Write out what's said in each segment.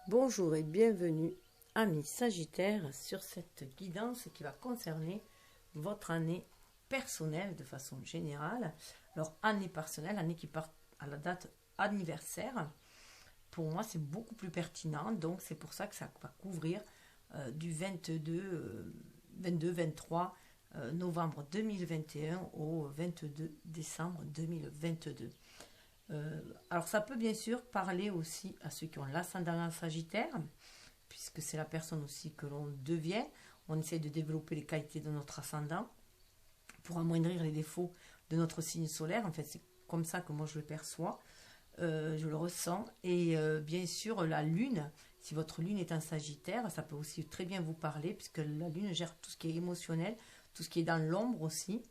Bonjour et bienvenue, amis Sagittaires, sur cette guidance qui va concerner votre année personnelle de façon générale. Alors, année personnelle, année qui part à la date anniversaire, pour moi, c'est beaucoup plus pertinent. Donc, c'est pour ça que ça va couvrir du 22-23 novembre 2021 au 22 décembre 2022. Alors ça peut bien sûr parler aussi à ceux qui ont l'ascendant en Sagittaire, puisque c'est la personne aussi que l'on devient. On essaie de développer les qualités de notre ascendant pour amoindrir les défauts de notre signe solaire. En fait, c'est comme ça que moi je le perçois, je le ressens. Et bien sûr, la lune, si votre lune est en Sagittaire, ça peut aussi très bien vous parler, puisque la lune gère tout ce qui est émotionnel, tout ce qui est dans l'ombre aussi,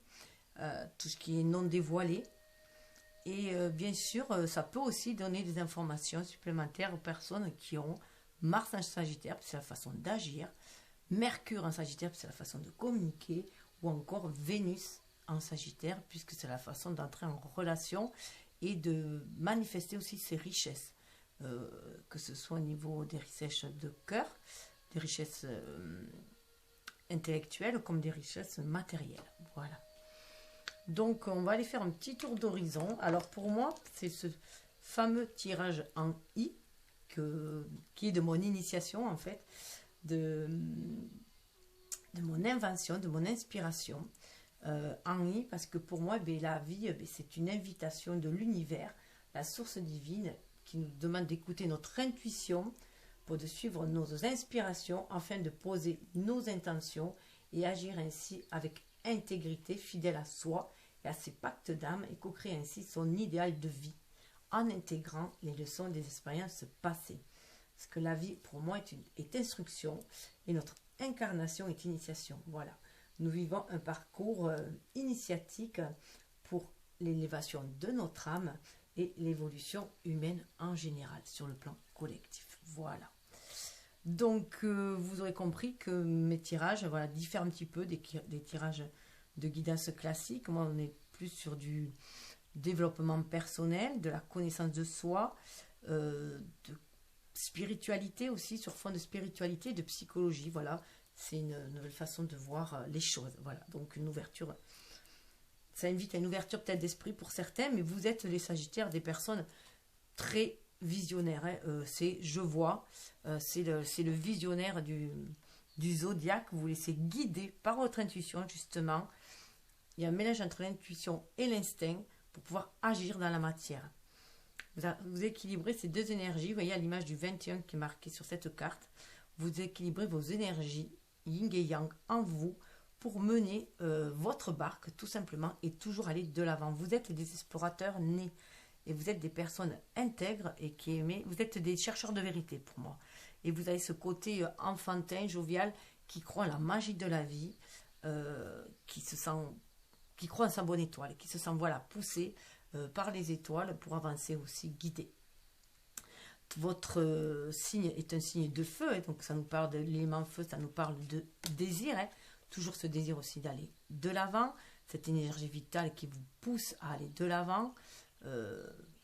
tout ce qui est non dévoilé. Et bien sûr, ça peut aussi donner des informations supplémentaires aux personnes qui ont Mars en Sagittaire, c'est la façon d'agir, Mercure en Sagittaire, c'est la façon de communiquer, ou encore Vénus en Sagittaire, puisque c'est la façon d'entrer en relation et de manifester aussi ses richesses, que ce soit au niveau des richesses de cœur, des richesses intellectuelles, comme des richesses matérielles. Voilà. Donc, on va aller faire un petit tour d'horizon. Alors, pour moi, c'est ce fameux tirage en I qui est de mon initiation, en fait, de mon invention, de mon inspiration en I, parce que pour moi, la vie, c'est une invitation de l'univers, la source divine, qui nous demande d'écouter notre intuition pour de suivre nos inspirations afin de poser nos intentions et agir ainsi avec intégrité, fidèle à soi et à ses pactes d'âme, et co-créer ainsi son idéal de vie en intégrant les leçons des expériences passées. Parce que la vie, pour moi, est instruction et notre incarnation est initiation. Voilà. Nous vivons un parcours initiatique pour l'élévation de notre âme et l'évolution humaine en général sur le plan collectif. Voilà. Donc, vous aurez compris que mes tirages diffèrent un petit peu des tirages de guidance classique. Moi, on est plus sur du développement personnel, de la connaissance de soi, de spiritualité aussi, sur fond de spiritualité, de psychologie. Voilà, c'est une nouvelle façon de voir les choses. Voilà, donc une ouverture. Ça invite à une ouverture peut-être d'esprit pour certains, mais vous êtes les Sagittaires des personnes très visionnaires. C'est je vois, c'est le visionnaire du zodiaque. Vous vous laissez guider par votre intuition, justement. Il y a un mélange entre l'intuition et l'instinct pour pouvoir agir dans la matière. Vous équilibrez ces deux énergies. Vous voyez à l'image du 21 qui est marqué sur cette carte. Vous équilibrez vos énergies, yin et yang, en vous pour mener votre barque, tout simplement, et toujours aller de l'avant. Vous êtes des explorateurs nés. Et vous êtes des personnes intègres et qui aiment. Vous êtes des chercheurs de vérité pour moi. Et vous avez ce côté enfantin, jovial, qui croit à la magie de la vie, qui croit en sa bonne étoile, qui se sent poussé par les étoiles pour avancer aussi, guidé. Votre signe est un signe de feu, donc ça nous parle de l'élément feu, ça nous parle de désir, toujours ce désir aussi d'aller de l'avant, cette énergie vitale qui vous pousse à aller de l'avant,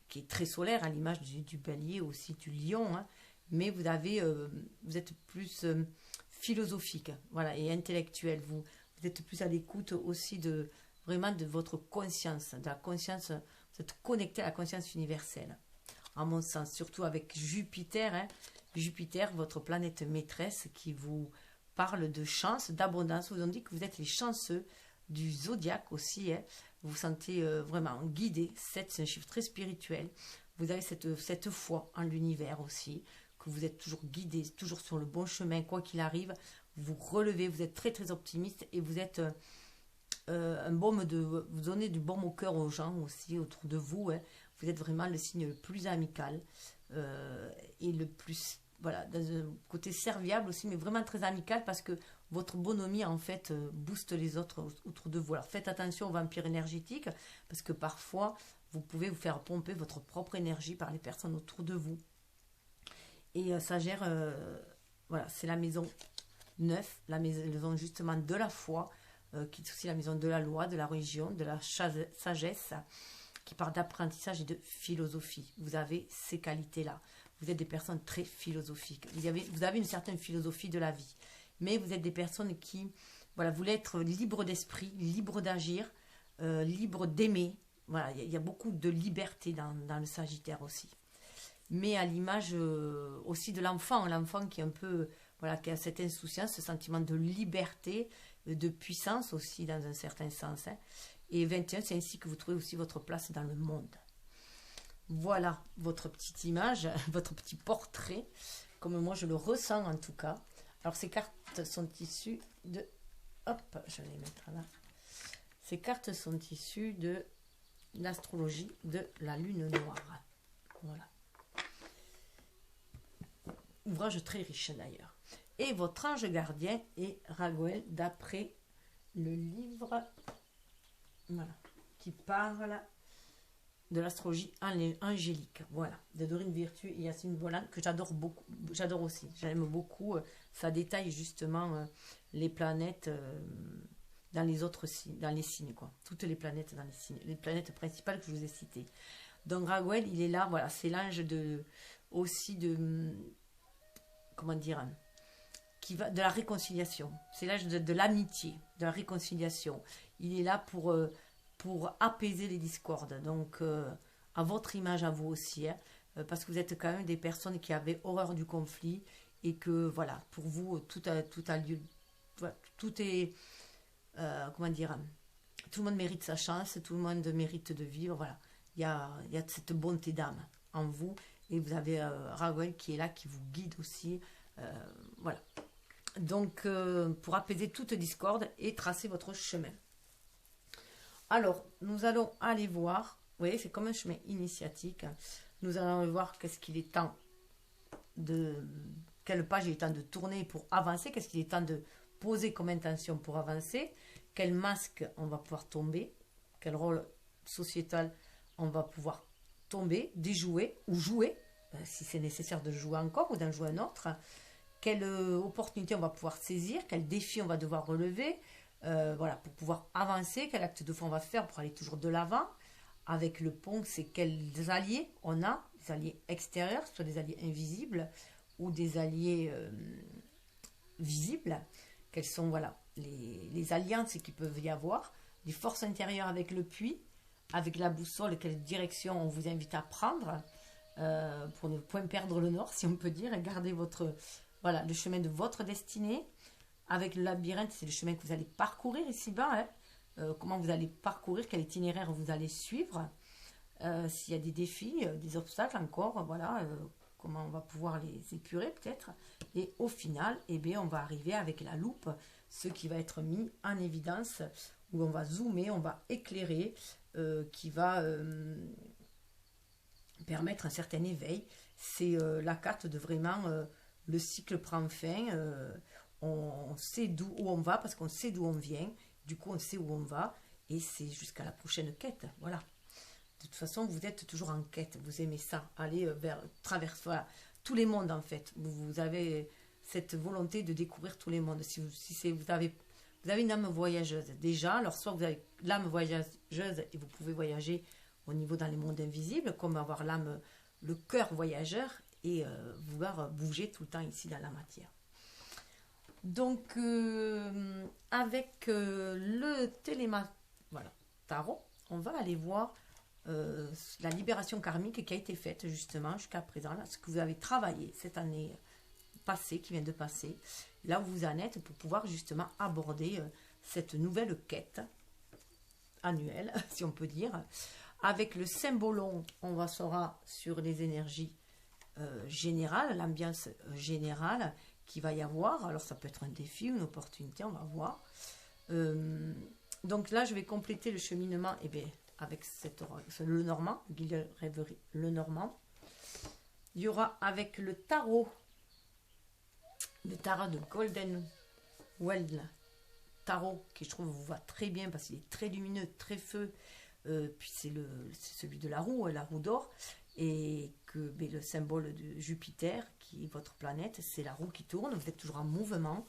qui est très solaire à l'image du bélier, aussi du lion, mais vous êtes plus philosophique, et intellectuel. Vous êtes plus à l'écoute aussi de votre conscience, de la conscience. Vous êtes connecté à la conscience universelle, à mon sens, surtout avec Jupiter. Jupiter, votre planète maîtresse, qui vous parle de chance, d'abondance. Vous ont dit que vous êtes les chanceux du zodiaque aussi. Vous vous sentez vraiment guidé. 7, c'est un chiffre très spirituel. Vous avez cette foi en l'univers aussi, que vous êtes toujours guidé, toujours sur le bon chemin, quoi qu'il arrive. Vous relevez, vous êtes très très optimiste et vous êtes vous donnez du baume au cœur aux gens aussi autour de vous. Vous êtes vraiment le signe le plus amical et le plus, dans un côté serviable aussi, mais vraiment très amical, parce que votre bonhomie en fait booste les autres autour de vous. Alors faites attention aux vampires énergétiques, parce que parfois vous pouvez vous faire pomper votre propre énergie par les personnes autour de vous. Et ça gère, c'est la maison 9, la maison justement de la foi, qui est aussi la maison de la loi, de la religion, de la sagesse, qui parle d'apprentissage et de philosophie. Vous avez ces qualités-là. vous êtes des personnes très philosophiques. Vous avez une certaine philosophie de la vie. Mais vous êtes des personnes qui, voilà, voulaient être libres d'esprit, libres d'agir, libres d'aimer. Voilà, il y a beaucoup de liberté dans le Sagittaire aussi. Mais à l'image aussi de l'enfant qui est un peu, voilà, qui a cette insouciance, ce sentiment de liberté, de puissance aussi dans un certain sens. Hein. Et 21, c'est ainsi que vous trouvez aussi votre place dans le monde. Voilà votre petite image, votre petit portrait, comme moi je le ressens en tout cas. Alors ces cartes sont issues de... Hop, je vais les mettre là. Ces cartes sont issues de l'astrologie de la lune noire. Voilà. Ouvrage très riche d'ailleurs. Et votre ange gardien est Raguel, d'après le livre, voilà, qui parle de l'astrologie angélique, voilà, de Dorine Virtue et Yacine Bolan, que j'adore beaucoup, j'adore aussi, j'aime beaucoup, ça détaille justement les planètes dans les autres signes, dans les signes, quoi, toutes les planètes dans les signes, les planètes principales que je vous ai citées. Donc Raguel, il est là, voilà, c'est l'ange aussi de, comment dire, qui va de la réconciliation, c'est l'âge de l'amitié, de la réconciliation. Il est là pour apaiser les discordes, donc à votre image à vous aussi, hein, parce que vous êtes quand même des personnes qui avaient horreur du conflit et que voilà, pour vous tout a lieu, tout est, comment dire, tout le monde mérite sa chance, tout le monde mérite de vivre, voilà, il y a cette bonté d'âme en vous et vous avez Raguel qui est là, qui vous guide aussi, voilà. Donc, pour apaiser toute discorde et tracer votre chemin. Alors, nous allons aller voir, vous voyez, c'est comme un chemin initiatique. Nous allons aller voir qu'est-ce qu'il est temps quelle page il est temps de tourner pour avancer, qu'est-ce qu'il est temps de poser comme intention pour avancer, quel masque on va pouvoir tomber, quel rôle sociétal on va pouvoir tomber, déjouer ou jouer, si c'est nécessaire de jouer encore ou d'en jouer un autre. Quelle opportunité on va pouvoir saisir, quel défi on va devoir relever, voilà, pour pouvoir avancer, quel acte de foi on va faire pour aller toujours de l'avant. Avec le pont, c'est quels alliés on a, des alliés extérieurs, soit des alliés invisibles ou des alliés visibles. Quelles sont, voilà, les alliances qu'il peut y avoir, les forces intérieures avec le puits, avec la boussole, quelle direction on vous invite à prendre pour ne point perdre le nord, si on peut dire, et garder voilà, le chemin de votre destinée. Avec le labyrinthe, c'est le chemin que vous allez parcourir ici-bas. Hein. Comment vous allez parcourir, quel itinéraire vous allez suivre. S'il y a des défis, des obstacles encore, voilà, comment on va pouvoir les épurer peut-être. Et au final, eh bien, on va arriver avec la loupe, ce qui va être mis en évidence, où on va zoomer, on va éclairer, qui va permettre un certain éveil. C'est la carte de vraiment... le cycle prend fin, on sait où on va parce qu'on sait d'où on vient, du coup on sait où on va et c'est jusqu'à la prochaine quête, voilà. De toute façon, vous êtes toujours en quête, vous aimez ça, aller vers, traverser, voilà, tous les mondes en fait. Vous avez cette volonté de découvrir tous les mondes. Vous avez une âme voyageuse déjà, alors soit vous avez l'âme voyageuse et vous pouvez voyager au niveau dans les mondes invisibles, comme avoir le cœur voyageur, et vouloir bouger tout le temps ici dans la matière. Donc, avec le voilà, tarot, on va aller voir la libération karmique qui a été faite justement jusqu'à présent, là, ce que vous avez travaillé cette année passée, qui vient de passer, là où vous en êtes, pour pouvoir justement aborder cette nouvelle quête annuelle, si on peut dire. Avec le symbolon, on sera sur les énergies générale, l'ambiance générale qu'il va y avoir. Alors ça peut être un défi, une opportunité, on va voir. Donc là, je vais compléter le cheminement avec le Normand, Guilherme Rêverie, le Normand. Il y aura avec le tarot de Golden Well Tarot, qui je trouve vous va très bien parce qu'il est très lumineux, très feu. Puis c'est celui de la roue d'or. Et que le symbole de Jupiter, qui est votre planète, c'est la roue qui tourne, vous êtes toujours en mouvement.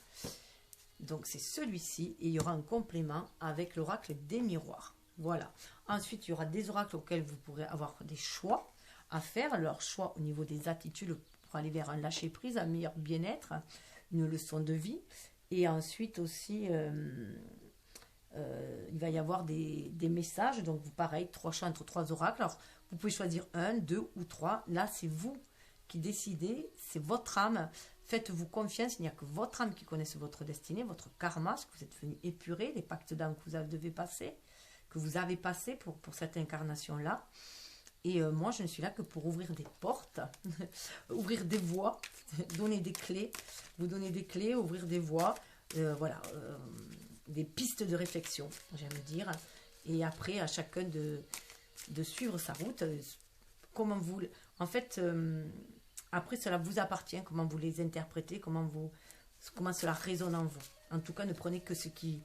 Donc c'est celui-ci, et il y aura un complément avec l'oracle des miroirs. Voilà. Ensuite, il y aura des oracles auxquels vous pourrez avoir des choix. à faire, leur choix au niveau des attitudes pour aller vers un lâcher-prise, un meilleur bien-être, une leçon de vie. Et ensuite aussi, il va y avoir des messages. Donc, pareil, 3 chants entre 3 oracles. Alors, vous pouvez choisir 1, 2 ou 3. Là, c'est vous qui décidez. C'est votre âme. Faites-vous confiance. Il n'y a que votre âme qui connaisse votre destinée, votre karma, ce que vous êtes venu épurer, les pactes d'âme que vous devez passer, que vous avez passé pour cette incarnation-là. Et moi, je ne suis là que pour ouvrir des portes, ouvrir des voies, donner des clés, vous donner des clés, ouvrir des voies, voilà, des pistes de réflexion, j'aime dire. Et après, à chacun de suivre sa route. Comment vous... En fait, après, cela vous appartient, comment vous les interprétez, comment cela résonne en vous. En tout cas, ne prenez que ce qui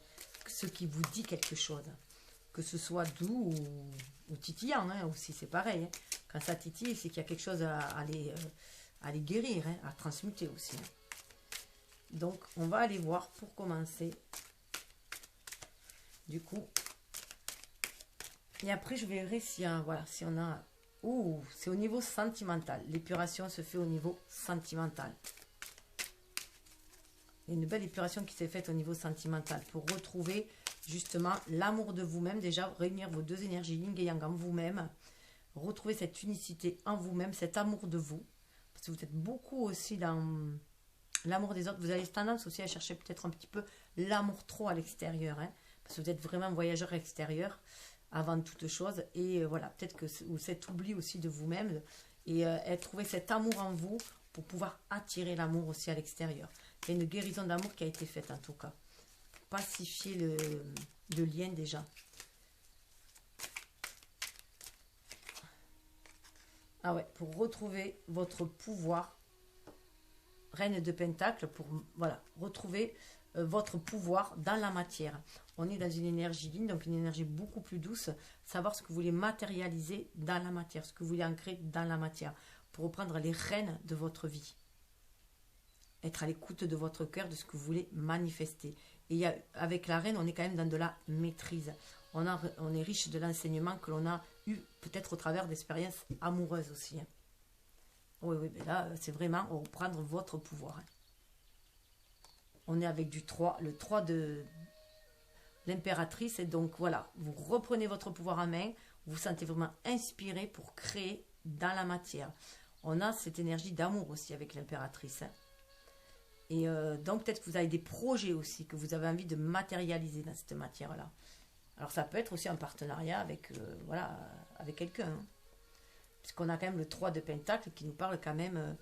vous dit quelque chose. Que ce soit doux ou titillant, hein, aussi, c'est pareil. Hein. Quand ça titille, c'est qu'il y a quelque chose à les guérir, hein, à transmuter aussi. Hein. Donc, on va aller voir pour commencer. Du coup. Et après, je verrai si on a... Ouh, c'est au niveau sentimental. L'épuration se fait au niveau sentimental. Il y a une belle épuration qui s'est faite au niveau sentimental pour retrouver justement l'amour de vous-même. Déjà, réunir vos deux énergies yin et yang en vous-même. Retrouver cette unicité en vous-même, cet amour de vous. Parce que vous êtes beaucoup aussi dans l'amour des autres. Vous avez tendance aussi à chercher peut-être un petit peu l'amour trop à l'extérieur. Hein, parce que vous êtes vraiment voyageur extérieur avant toute chose. Et voilà, peut-être que cet oubli aussi de vous-même. Et trouver cet amour en vous pour pouvoir attirer l'amour aussi à l'extérieur. Il y a une guérison d'amour qui a été faite en tout cas. Pacifier le lien déjà. Ah ouais, pour retrouver votre pouvoir. Reine de Pentacle, pour voilà, retrouver votre pouvoir dans la matière. On est dans une énergie ligne, donc une énergie beaucoup plus douce. Savoir ce que vous voulez matérialiser dans la matière, ce que vous voulez ancrer dans la matière. Pour reprendre les rênes de votre vie. Être à l'écoute de votre cœur, de ce que vous voulez manifester. Et avec la reine, on est quand même dans de la maîtrise. On est riche de l'enseignement que l'on a eu peut-être au travers d'expériences amoureuses aussi. Hein. Oui, mais là, c'est vraiment reprendre votre pouvoir. Hein. On est avec du 3, le 3 de l'impératrice. Et donc, voilà, vous reprenez votre pouvoir en main. Vous vous sentez vraiment inspiré pour créer dans la matière. On a cette énergie d'amour aussi avec l'impératrice. Hein. Et donc, peut-être que vous avez des projets aussi que vous avez envie de matérialiser dans cette matière-là. Alors, ça peut être aussi un partenariat avec, avec quelqu'un. Hein. Puisqu'on a quand même le 3 de Pentacle qui nous parle quand même...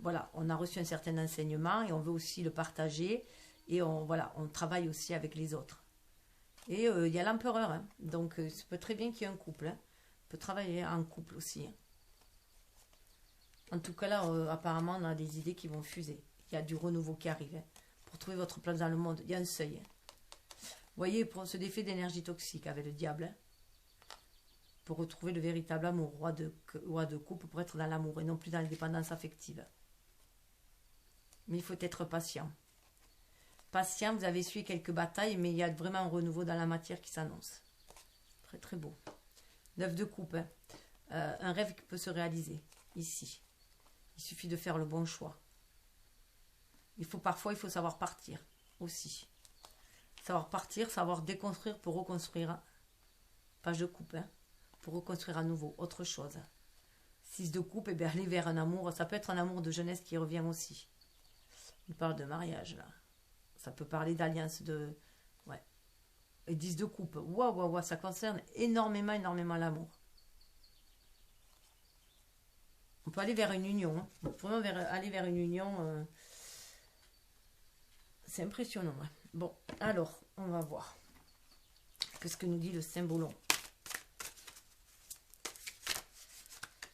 voilà, on a reçu un certain enseignement et on veut aussi le partager. Et on travaille aussi avec les autres. Et il y a l'empereur. Hein. Donc, ça peut très bien qu'il y ait un couple. Hein. On peut travailler en couple aussi. Hein. En tout cas, là, apparemment, on a des idées qui vont fuser. Il y a du renouveau qui arrive. Hein. Pour trouver votre place dans le monde, il y a un seuil. Hein. Vous voyez, pour ce défait d'énergie toxique avec le diable, hein, pour retrouver le véritable amour, roi de coupe, pour être dans l'amour et non plus dans la dépendance affective. Mais il faut être patient. Patient, vous avez essuyé quelques batailles, mais il y a vraiment un renouveau dans la matière qui s'annonce. Très, très beau. 9 de coupe. Hein. Un rêve qui peut se réaliser, ici. Il suffit de faire le bon choix. Parfois, il faut savoir partir aussi. Savoir partir, savoir déconstruire pour reconstruire. Page de coupe, hein, pour reconstruire à nouveau autre chose. 6 de coupe, et bien aller vers un amour. Ça peut être un amour de jeunesse qui revient aussi. Il parle de mariage, là. Ça peut parler d'alliance de... Ouais. Et 10 de coupe. Waouh, ça concerne énormément l'amour. On peut aller vers une union. Hein. Vraiment aller vers une union... C'est impressionnant. Hein. Bon, alors, on va voir. Qu'est-ce que nous dit le symbolon?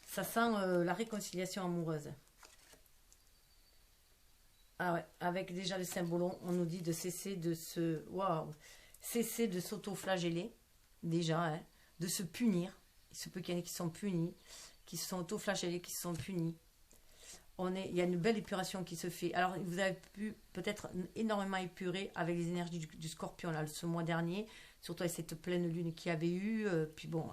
Ça sent la réconciliation amoureuse. Ah ouais, avec déjà le symbolon, on nous dit de cesser de se... Waouh! Cesser de s'auto-flageller, déjà, hein, de se punir. Il se peut qu'il y en ait qui sont punis, qui se sont auto-flagellés, qui se sont punis. Il y a une belle épuration qui se fait. Alors, vous avez pu peut-être énormément épurer avec les énergies du scorpion là, ce mois dernier, surtout avec cette pleine lune qu'il y avait eu. Puis bon,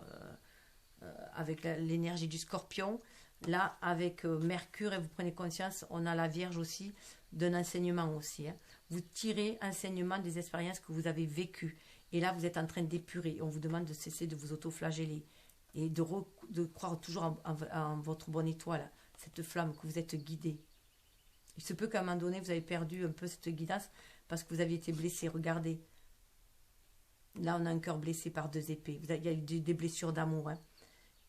avec l'énergie du Scorpion. Là, avec Mercure, et vous prenez conscience, on a la Vierge aussi, d'un enseignement aussi. Hein. Vous tirez enseignement des expériences que vous avez vécues. Et là, vous êtes en train d'épurer. On vous demande de cesser de vous auto-flageller et de croire toujours en votre bonne étoile, cette flamme que vous êtes guidé. Il se peut qu'à un moment donné, vous avez perdu un peu cette guidance parce que vous aviez été blessé. Regardez. Là, on a un cœur blessé par 2 épées. Il y a eu des blessures d'amour. Hein.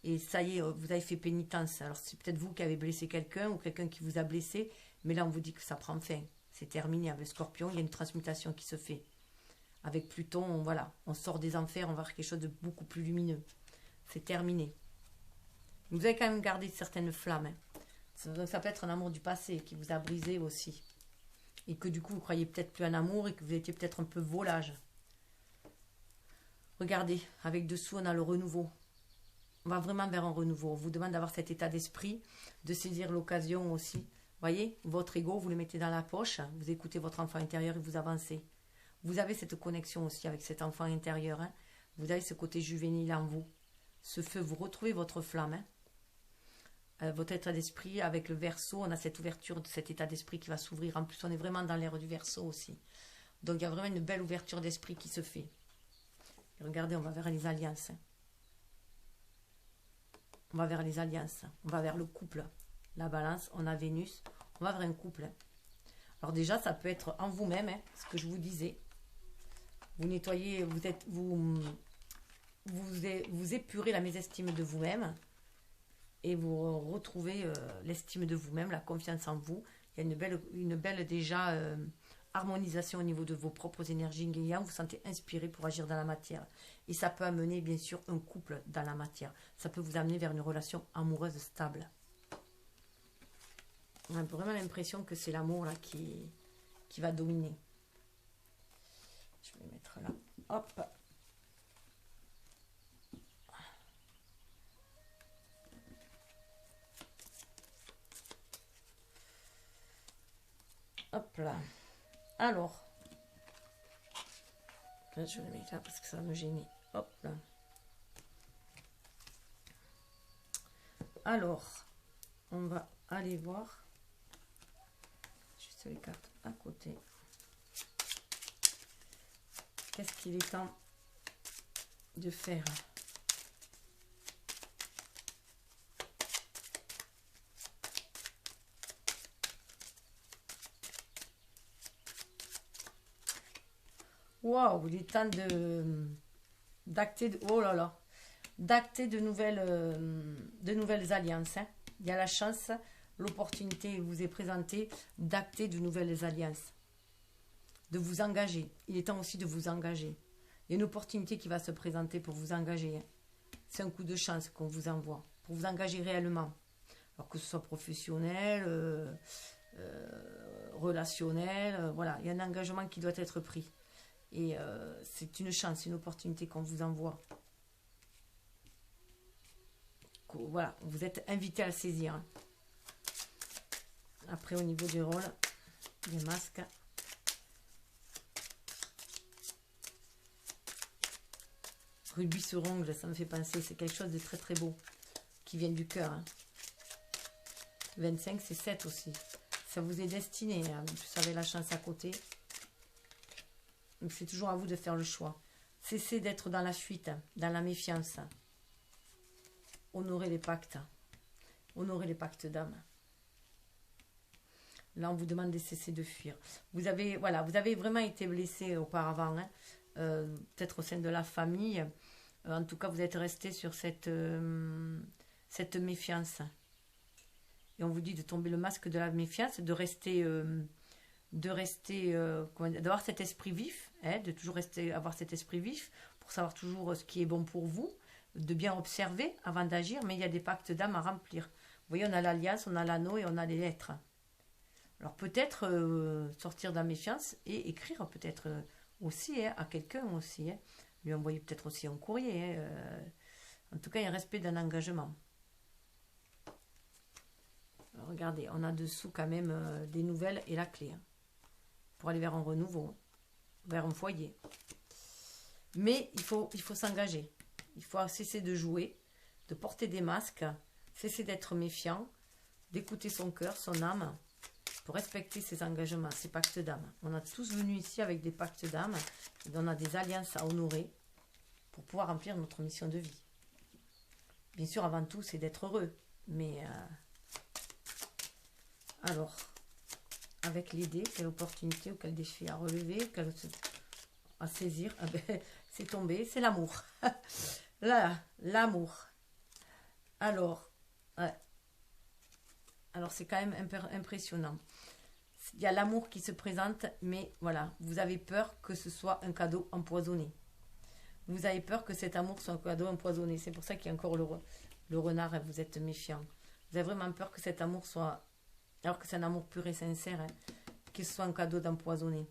Et ça y est, vous avez fait pénitence. Alors, c'est peut-être vous qui avez blessé quelqu'un ou quelqu'un qui vous a blessé. Mais là, on vous dit que ça prend fin. C'est terminé. Avec le Scorpion, il y a une transmutation qui se fait. Avec Pluton, voilà, on sort des enfers, on va faire quelque chose de beaucoup plus lumineux. C'est terminé. Vous avez quand même gardé certaines flammes. Hein. Donc, ça peut être un amour du passé qui vous a brisé aussi. Et que du coup, vous croyez peut-être plus en amour et que vous étiez peut-être un peu volage. Regardez, avec dessous, on a le renouveau. On va vraiment vers un renouveau. On vous demande d'avoir cet état d'esprit, de saisir l'occasion aussi. Vous voyez, votre ego, vous le mettez dans la poche, vous écoutez votre enfant intérieur et vous avancez. Vous avez cette connexion aussi avec cet enfant intérieur. Hein. Vous avez ce côté juvénile en vous. Ce feu, vous retrouvez votre flamme. Hein. Votre état d'esprit, avec le Verseau, on a cette ouverture de cet état d'esprit qui va s'ouvrir. En plus, on est vraiment dans l'ère du Verseau aussi. Donc, il y a vraiment une belle ouverture d'esprit qui se fait. Et regardez, on va vers les alliances. Hein. On va vers les alliances. On va vers le couple. La Balance, on a Vénus. On va vers un couple. Hein. Alors déjà, ça peut être en vous-même, hein, ce que je vous disais. Vous nettoyez, vous épurez la mésestime de vous-même et vous retrouvez l'estime de vous-même, la confiance en vous. Il y a une belle déjà harmonisation au niveau de vos propres énergies yin. Vous vous sentez inspiré pour agir dans la matière. Et ça peut amener, bien sûr, un couple dans la matière. Ça peut vous amener vers une relation amoureuse stable. On a vraiment l'impression que c'est l'amour là qui va dominer. Je vais mettre là. Hop. Hop là. Alors. Là, je vais le mettre là parce que ça va me gêner. Hop là. Alors. On va aller voir. Juste les cartes à côté. Qu'est-ce qu'il est temps de faire? Waouh, il est temps d'acter de nouvelles alliances. Hein. Il y a la chance, l'opportunité vous est présentée d'acter de nouvelles alliances. De vous engager. Il est temps aussi de vous engager. Il y a une opportunité qui va se présenter pour vous engager. Hein. C'est un coup de chance qu'on vous envoie. Pour vous engager réellement. Alors que ce soit professionnel, relationnel, voilà. Il y a un engagement qui doit être pris. Et c'est une chance, une opportunité qu'on vous envoie. Voilà, vous êtes invité à le saisir. Hein. Après, au niveau du rôle, des masques. Rubis sur ongle, ça me fait penser, c'est quelque chose de très très beau, qui vient du cœur. Hein. 25, c'est 7 aussi. Ça vous est destiné, hein. Vous avez la chance à côté. Donc c'est toujours à vous de faire le choix. Cessez d'être dans la fuite, dans la méfiance. Honorez les pactes. Honorez les pactes d'âme. Là, on vous demande de cesser de fuir. Vous avez vraiment été blessé auparavant, hein. Peut-être au sein de la famille. En tout cas, vous êtes resté sur cette méfiance. Et on vous dit de tomber le masque de la méfiance, d'avoir cet esprit vif, hein, de toujours avoir cet esprit vif pour savoir toujours ce qui est bon pour vous, de bien observer avant d'agir, mais il y a des pactes d'âme à remplir. Vous voyez, on a l'alliance, on a l'anneau et on a les lettres. Alors peut-être sortir de la méfiance et écrire peut-être aussi hein, à quelqu'un aussi. Hein. Lui envoyer peut-être aussi un courrier. Hein, en tout cas, il y a un respect d'un engagement. Alors, regardez, on a dessous quand même des nouvelles et la clé. Hein, pour aller vers un renouveau, vers un foyer. Mais il faut s'engager. Il faut cesser de jouer de porter des masques, cesser d'être méfiant, d'écouter son cœur, son âme, pour respecter ses engagements, ses pactes d'âme. On a tous venu ici avec des pactes d'âme, on a des alliances à honorer pour pouvoir remplir notre mission de vie. Bien sûr, avant tout, c'est d'être heureux, mais alors, avec l'idée, quelle opportunité ou quel défi à relever, à saisir, ah ben, c'est tombé, c'est l'amour. Là, l'amour. Alors, ouais. Alors c'est quand même impressionnant. Il y a l'amour qui se présente, mais voilà, vous avez peur que ce soit un cadeau empoisonné. Vous avez peur que cet amour soit un cadeau empoisonné. C'est pour ça qu'il y a encore le renard et vous êtes méfiant. Vous avez vraiment peur que cet amour soit, alors que c'est un amour pur et sincère, hein, que ce soit un cadeau d'empoisonné.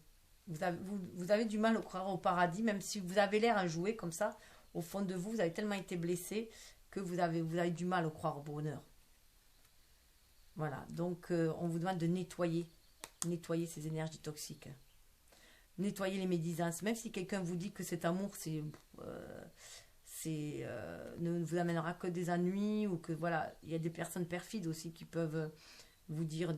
Vous avez du mal à croire au paradis, même si vous avez l'air à jouer comme ça. Au fond de vous, vous avez tellement été blessé que vous avez du mal à croire au bonheur. Voilà, donc on vous demande de nettoyer ces énergies toxiques. Nettoyer les médisances. Même si quelqu'un vous dit que cet amour, ne vous amènera que des ennuis, ou que voilà, il y a des personnes perfides aussi qui peuvent vous dire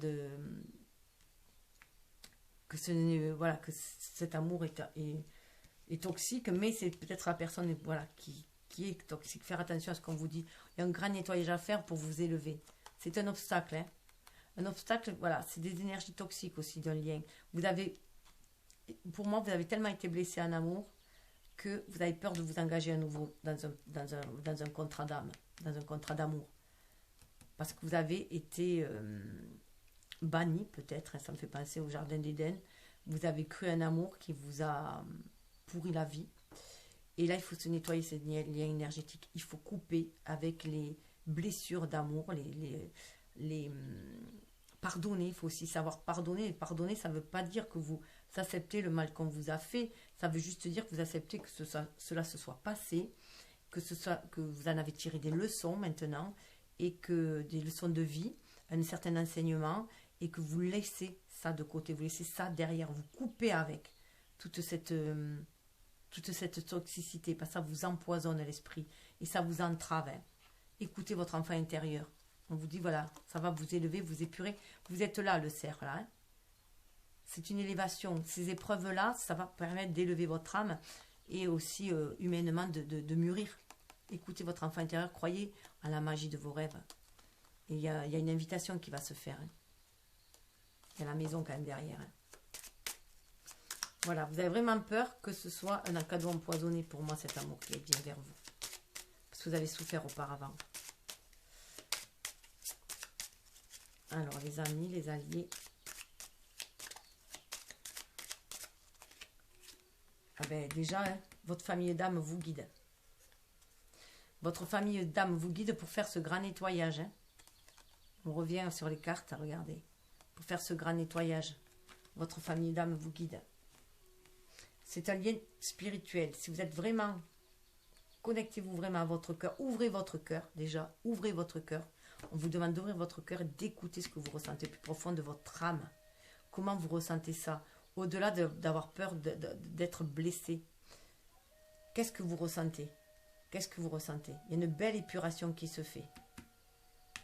que cet amour est toxique, mais c'est peut-être la personne voilà, qui est toxique. Faire attention à ce qu'on vous dit. Il y a un grand nettoyage à faire pour vous élever. C'est un obstacle. Hein. Un obstacle, voilà, c'est des énergies toxiques aussi d'un lien. Pour moi, vous avez tellement été blessé en amour que vous avez peur de vous engager à nouveau dans un contrat d'âme, dans un contrat d'amour. Parce que vous avez été banni, peut-être, hein, ça me fait penser au jardin d'Éden. Vous avez cru un amour qui vous a pourri la vie. Et là, il faut se nettoyer ces liens énergétiques. Il faut couper avec les blessures d'amour, pardonner. Il faut aussi savoir pardonner. Et pardonner, ça ne veut pas dire que vous acceptez le mal qu'on vous a fait. Ça veut juste dire que vous acceptez que cela se soit passé, que vous en avez tiré des leçons maintenant, et que des leçons de vie, un certain enseignement, et que vous laissez ça de côté, vous laissez ça derrière, vous coupez avec toute cette toxicité, parce que ça vous empoisonne l'esprit et ça vous entrave. Hein. Écoutez votre enfant intérieur. On vous dit, voilà, ça va vous élever, vous épurer. Vous êtes là, le cerf, là. Hein. C'est une élévation. Ces épreuves-là, ça va permettre d'élever votre âme et aussi humainement de mûrir. Écoutez votre enfant intérieur, croyez à la magie de vos rêves. Et il y a une invitation qui va se faire. Hein. Il y a la maison quand même derrière. Hein. Voilà, vous avez vraiment peur que ce soit un cadeau empoisonné pour moi, cet amour qui vient vers vous. Parce que vous avez souffert auparavant. Alors, les amis, les alliés. Ah ben, déjà, hein, votre famille d'âme vous guide. Votre famille d'âme vous guide pour faire ce grand nettoyage. Hein. On revient sur les cartes, regardez. Pour faire ce grand nettoyage. Votre famille d'âme vous guide. C'est un lien spirituel. Si vous êtes vraiment, connectez-vous vraiment à votre cœur. Ouvrez votre cœur, déjà. Ouvrez votre cœur. On vous demande d'ouvrir votre cœur et d'écouter ce que vous ressentez plus profond de votre âme. Comment vous ressentez ça? Au-delà d'avoir peur d'être blessé. Qu'est-ce que vous ressentez? Qu'est-ce que vous ressentez? Il y a une belle épuration qui se fait.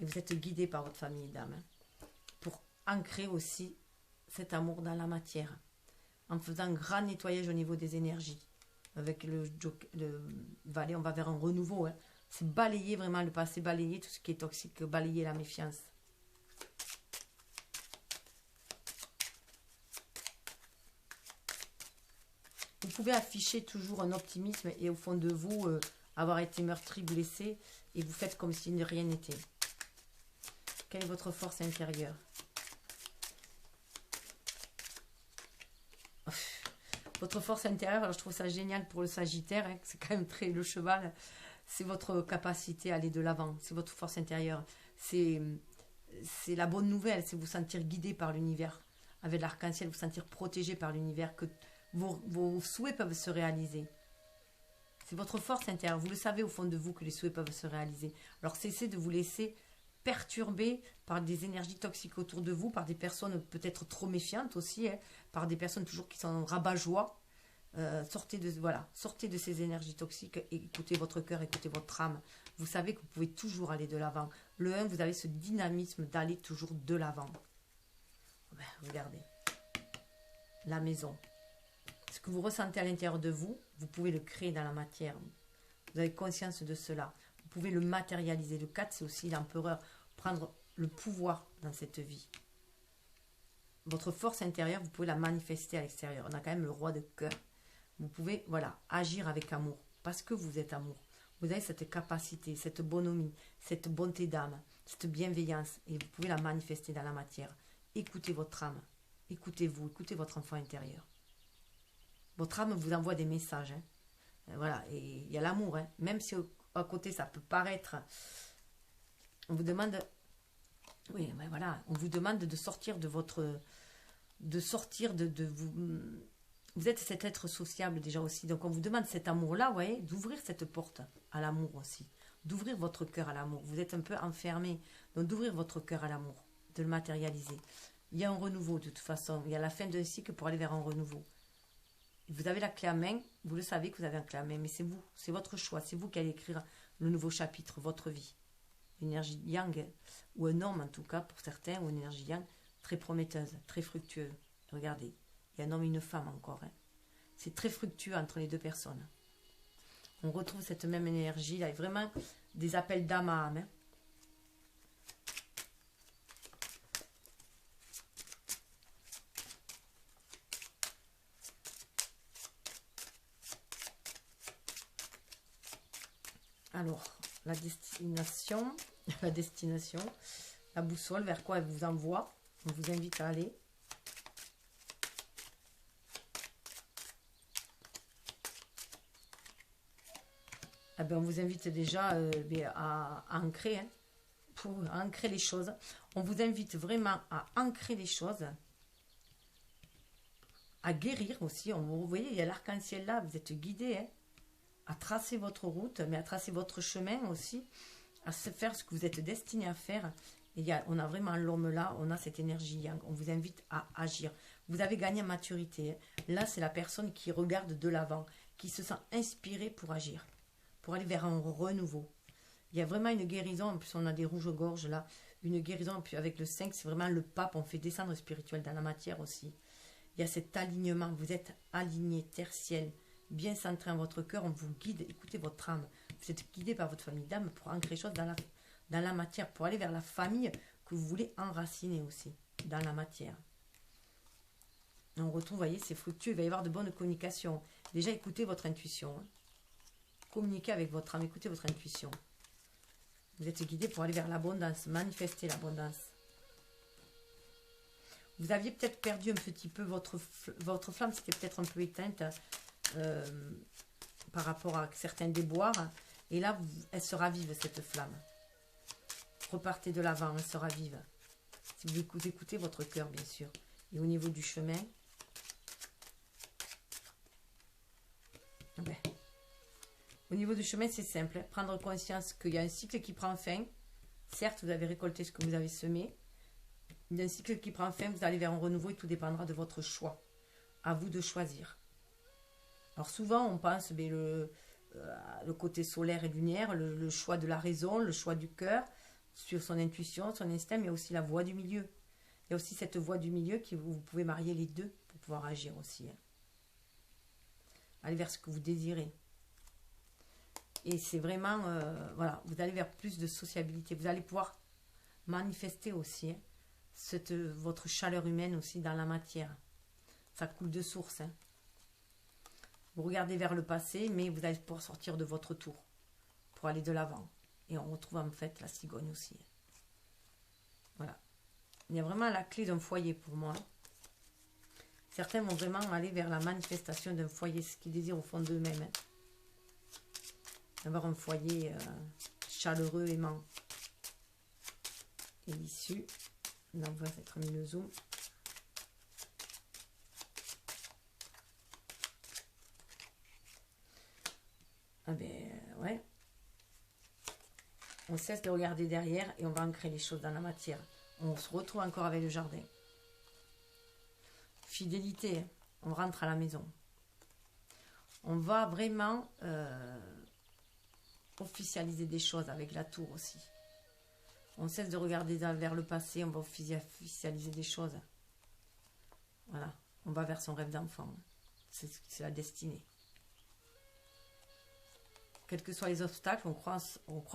Et vous êtes guidé par votre famille d'âme. Hein, pour ancrer aussi cet amour dans la matière. En faisant un grand nettoyage au niveau des énergies. Avec le valet, on va vers un renouveau. Hein. C'est balayer vraiment le passé, balayer tout ce qui est toxique, balayer la méfiance. Vous pouvez afficher toujours un optimisme et au fond de vous, avoir été meurtri, blessé, et vous faites comme si rien n'était. Quelle est votre force intérieure? Votre force intérieure, alors je trouve ça génial pour le Sagittaire, hein, c'est quand même très le cheval, c'est votre capacité à aller de l'avant, c'est votre force intérieure, c'est la bonne nouvelle, c'est vous sentir guidé par l'univers, avec l'arc-en-ciel, vous sentir protégé par l'univers, que vos souhaits peuvent se réaliser. C'est votre force intérieure, vous le savez au fond de vous que les souhaits peuvent se réaliser. Alors cessez de vous laisser perturbé par des énergies toxiques autour de vous, par des personnes peut-être trop méfiantes aussi, hein, par des personnes toujours qui sont rabat-joie. Sortez de ces énergies toxiques, écoutez votre cœur, écoutez votre âme. vous savez que vous pouvez toujours aller de l'avant. Le 1, vous avez ce dynamisme d'aller toujours de l'avant. Ben, regardez. La maison. Ce que vous ressentez à l'intérieur de vous, vous pouvez le créer dans la matière. Vous avez conscience de cela. Vous pouvez le matérialiser. Le 4, c'est aussi l'empereur. Prendre le pouvoir dans cette vie. Votre force intérieure, vous pouvez la manifester à l'extérieur. On a quand même le roi de cœur. Vous pouvez, voilà, agir avec amour. Parce que vous êtes amour. Vous avez cette capacité, cette bonhomie, cette bonté d'âme, cette bienveillance. Et vous pouvez la manifester dans la matière. Écoutez votre âme. Écoutez-vous, écoutez votre enfant intérieur. Votre âme vous envoie des messages. Hein. Voilà, et il y a l'amour. Hein. Même si à côté ça peut paraître... On vous demande... Oui, mais voilà, on vous demande de sortir de votre... De sortir de vous... Vous êtes cet être sociable déjà aussi. Donc on vous demande cet amour-là, vous voyez, d'ouvrir cette porte à l'amour aussi. D'ouvrir votre cœur à l'amour. Vous êtes un peu enfermé. Donc d'ouvrir votre cœur à l'amour. De le matérialiser. Il y a un renouveau de toute façon. Il y a la fin d'un cycle pour aller vers un renouveau. Vous avez la clé à main. Vous le savez que vous avez la clé à main. Mais c'est vous. C'est votre choix. C'est vous qui allez écrire le nouveau chapitre, votre vie. L'énergie yang, ou un homme en tout cas pour certains, ou une énergie yang très prometteuse, très fructueuse. Regardez. Il y a un homme et une femme encore. Hein. C'est très fructueux entre les deux personnes. On retrouve cette même énergie. Là, vraiment des appels d'âme à âme. Hein. Alors, la destination, la boussole, vers quoi elle vous envoie. On vous invite à aller. Eh bien, on vous invite déjà à ancrer, hein, pour ancrer les choses. On vous invite vraiment à ancrer les choses, à guérir aussi. Vous voyez, il y a l'arc-en-ciel là, vous êtes guidé, hein, à tracer votre route, mais à tracer votre chemin aussi, à faire ce que vous êtes destiné à faire. Et on a vraiment l'homme là, on a cette énergie yang. On vous invite à agir. Vous avez gagné en maturité. Hein. Là, c'est la personne qui regarde de l'avant, qui se sent inspirée pour agir. Pour aller vers un renouveau. Il y a vraiment une guérison, en plus on a des rouges-gorges là, une guérison, puis avec le 5, c'est vraiment le pape, on fait descendre le spirituel dans la matière aussi. Il y a cet alignement, vous êtes aligné, terre-ciel, bien centré en votre cœur, on vous guide, écoutez votre âme, vous êtes guidé par votre famille d'âme pour ancrer les choses dans la matière, pour aller vers la famille que vous voulez enraciner aussi, dans la matière. On retrouve, vous voyez, c'est fructueux, il va y avoir de bonnes communications. Déjà, écoutez votre intuition, hein. Communiquez avec votre âme, écoutez votre intuition. Vous êtes guidé pour aller vers l'abondance, manifester l'abondance. Vous aviez peut-être perdu un petit peu votre flamme, c'était peut-être un peu éteinte par rapport à certains déboires. Et là, elle se ravive, cette flamme. Repartez de l'avant, elle se ravive. Si vous écoutez votre cœur, bien sûr. Et au niveau du chemin, ben, au niveau du chemin, c'est simple. Prendre conscience qu'il y a un cycle qui prend fin. Certes, vous avez récolté ce que vous avez semé. Il y a un cycle qui prend fin, vous allez vers un renouveau et tout dépendra de votre choix. À vous de choisir. Alors souvent, on pense le côté solaire et lunaire, le choix de la raison, le choix du cœur, sur son intuition, son instinct, mais aussi la voie du milieu. Il y a aussi cette voie du milieu où vous pouvez marier les deux pour pouvoir agir aussi. Hein. Allez vers ce que vous désirez. Et c'est vraiment, voilà, vous allez vers plus de sociabilité. Vous allez pouvoir manifester aussi hein, votre chaleur humaine aussi dans la matière. Ça coule de source. Hein. Vous regardez vers le passé, mais vous allez pouvoir sortir de votre tour pour aller de l'avant. Et on retrouve en fait la cigogne aussi. Voilà. Il y a vraiment la clé d'un foyer pour moi. Certains vont vraiment aller vers la manifestation d'un foyer, ce qu'ils désirent au fond d'eux-mêmes. Hein. Avoir un foyer chaleureux, aimant. Et l'issue, on va mettre mis le zoom. Ah ben, ouais. On cesse de regarder derrière et on va ancrer les choses dans la matière. On se retrouve encore avec le jardin. Fidélité, on rentre à la maison. On va vraiment officialiser des choses avec la tour aussi. On cesse de regarder vers le passé, on va officialiser des choses. Voilà, on va vers son rêve d'enfant. C'est la destinée. Quels que soient les obstacles, on croit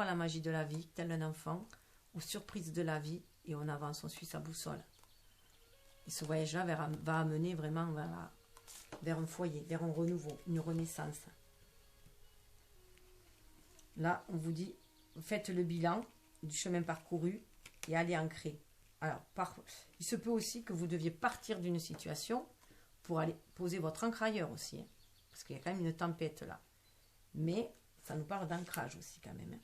à la magie de la vie, tel un enfant, aux surprises de la vie, et on avance, on suit sa boussole. Et ce voyage-là va amener vraiment vers un foyer, vers un renouveau, une renaissance. Là, on vous dit, faites le bilan du chemin parcouru et allez ancrer. Alors, il se peut aussi que vous deviez partir d'une situation pour aller poser votre ancre ailleurs aussi, hein, parce qu'il y a quand même une tempête là. Mais ça nous parle d'ancrage aussi quand même. Hein.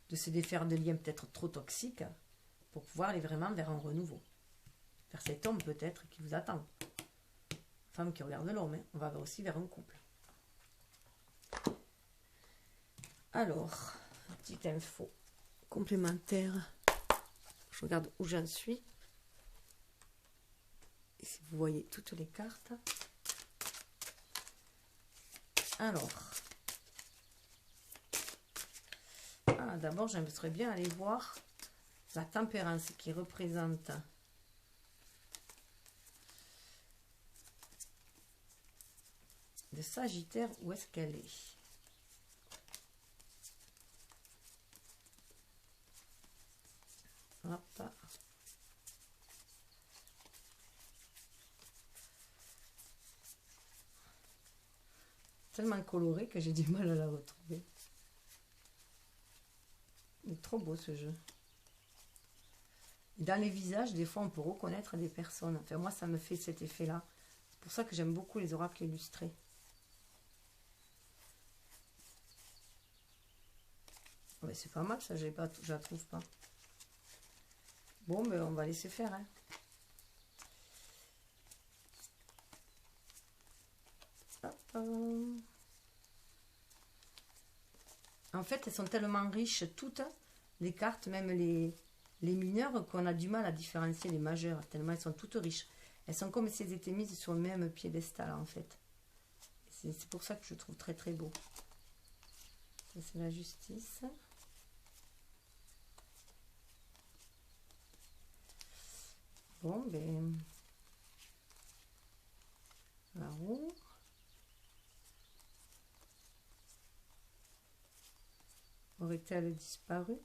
De se défaire de liens peut-être trop toxiques pour pouvoir aller vraiment vers un renouveau. Vers cet homme peut-être qui vous attend. Femme qui regarde l'homme, hein. On va aussi vers un couple. Alors, petite info complémentaire. Je regarde où j'en suis. Et si vous voyez toutes les cartes. Alors. D'abord, j'aimerais bien aller voir la tempérance qui représente le Sagittaire. Où est-ce qu'elle est? Hop. Tellement coloré que j'ai du mal à la retrouver. Il est trop beau ce jeu. Et dans les visages, des fois, on peut reconnaître des personnes. Enfin, moi, ça me fait cet effet-là. C'est pour ça que j'aime beaucoup les oracles illustrés. Ouais, c'est pas mal, ça, je la trouve pas. Bon, mais on va laisser faire. Hein. En fait, elles sont tellement riches, toutes les cartes, même les mineurs, qu'on a du mal à différencier les majeurs, tellement elles sont toutes riches. Elles sont comme si elles étaient mises sur le même piédestal, en fait. C'est pour ça que je trouve très très beau. Ça, c'est la justice. Bon, ben... la roue. Aurait-elle disparu?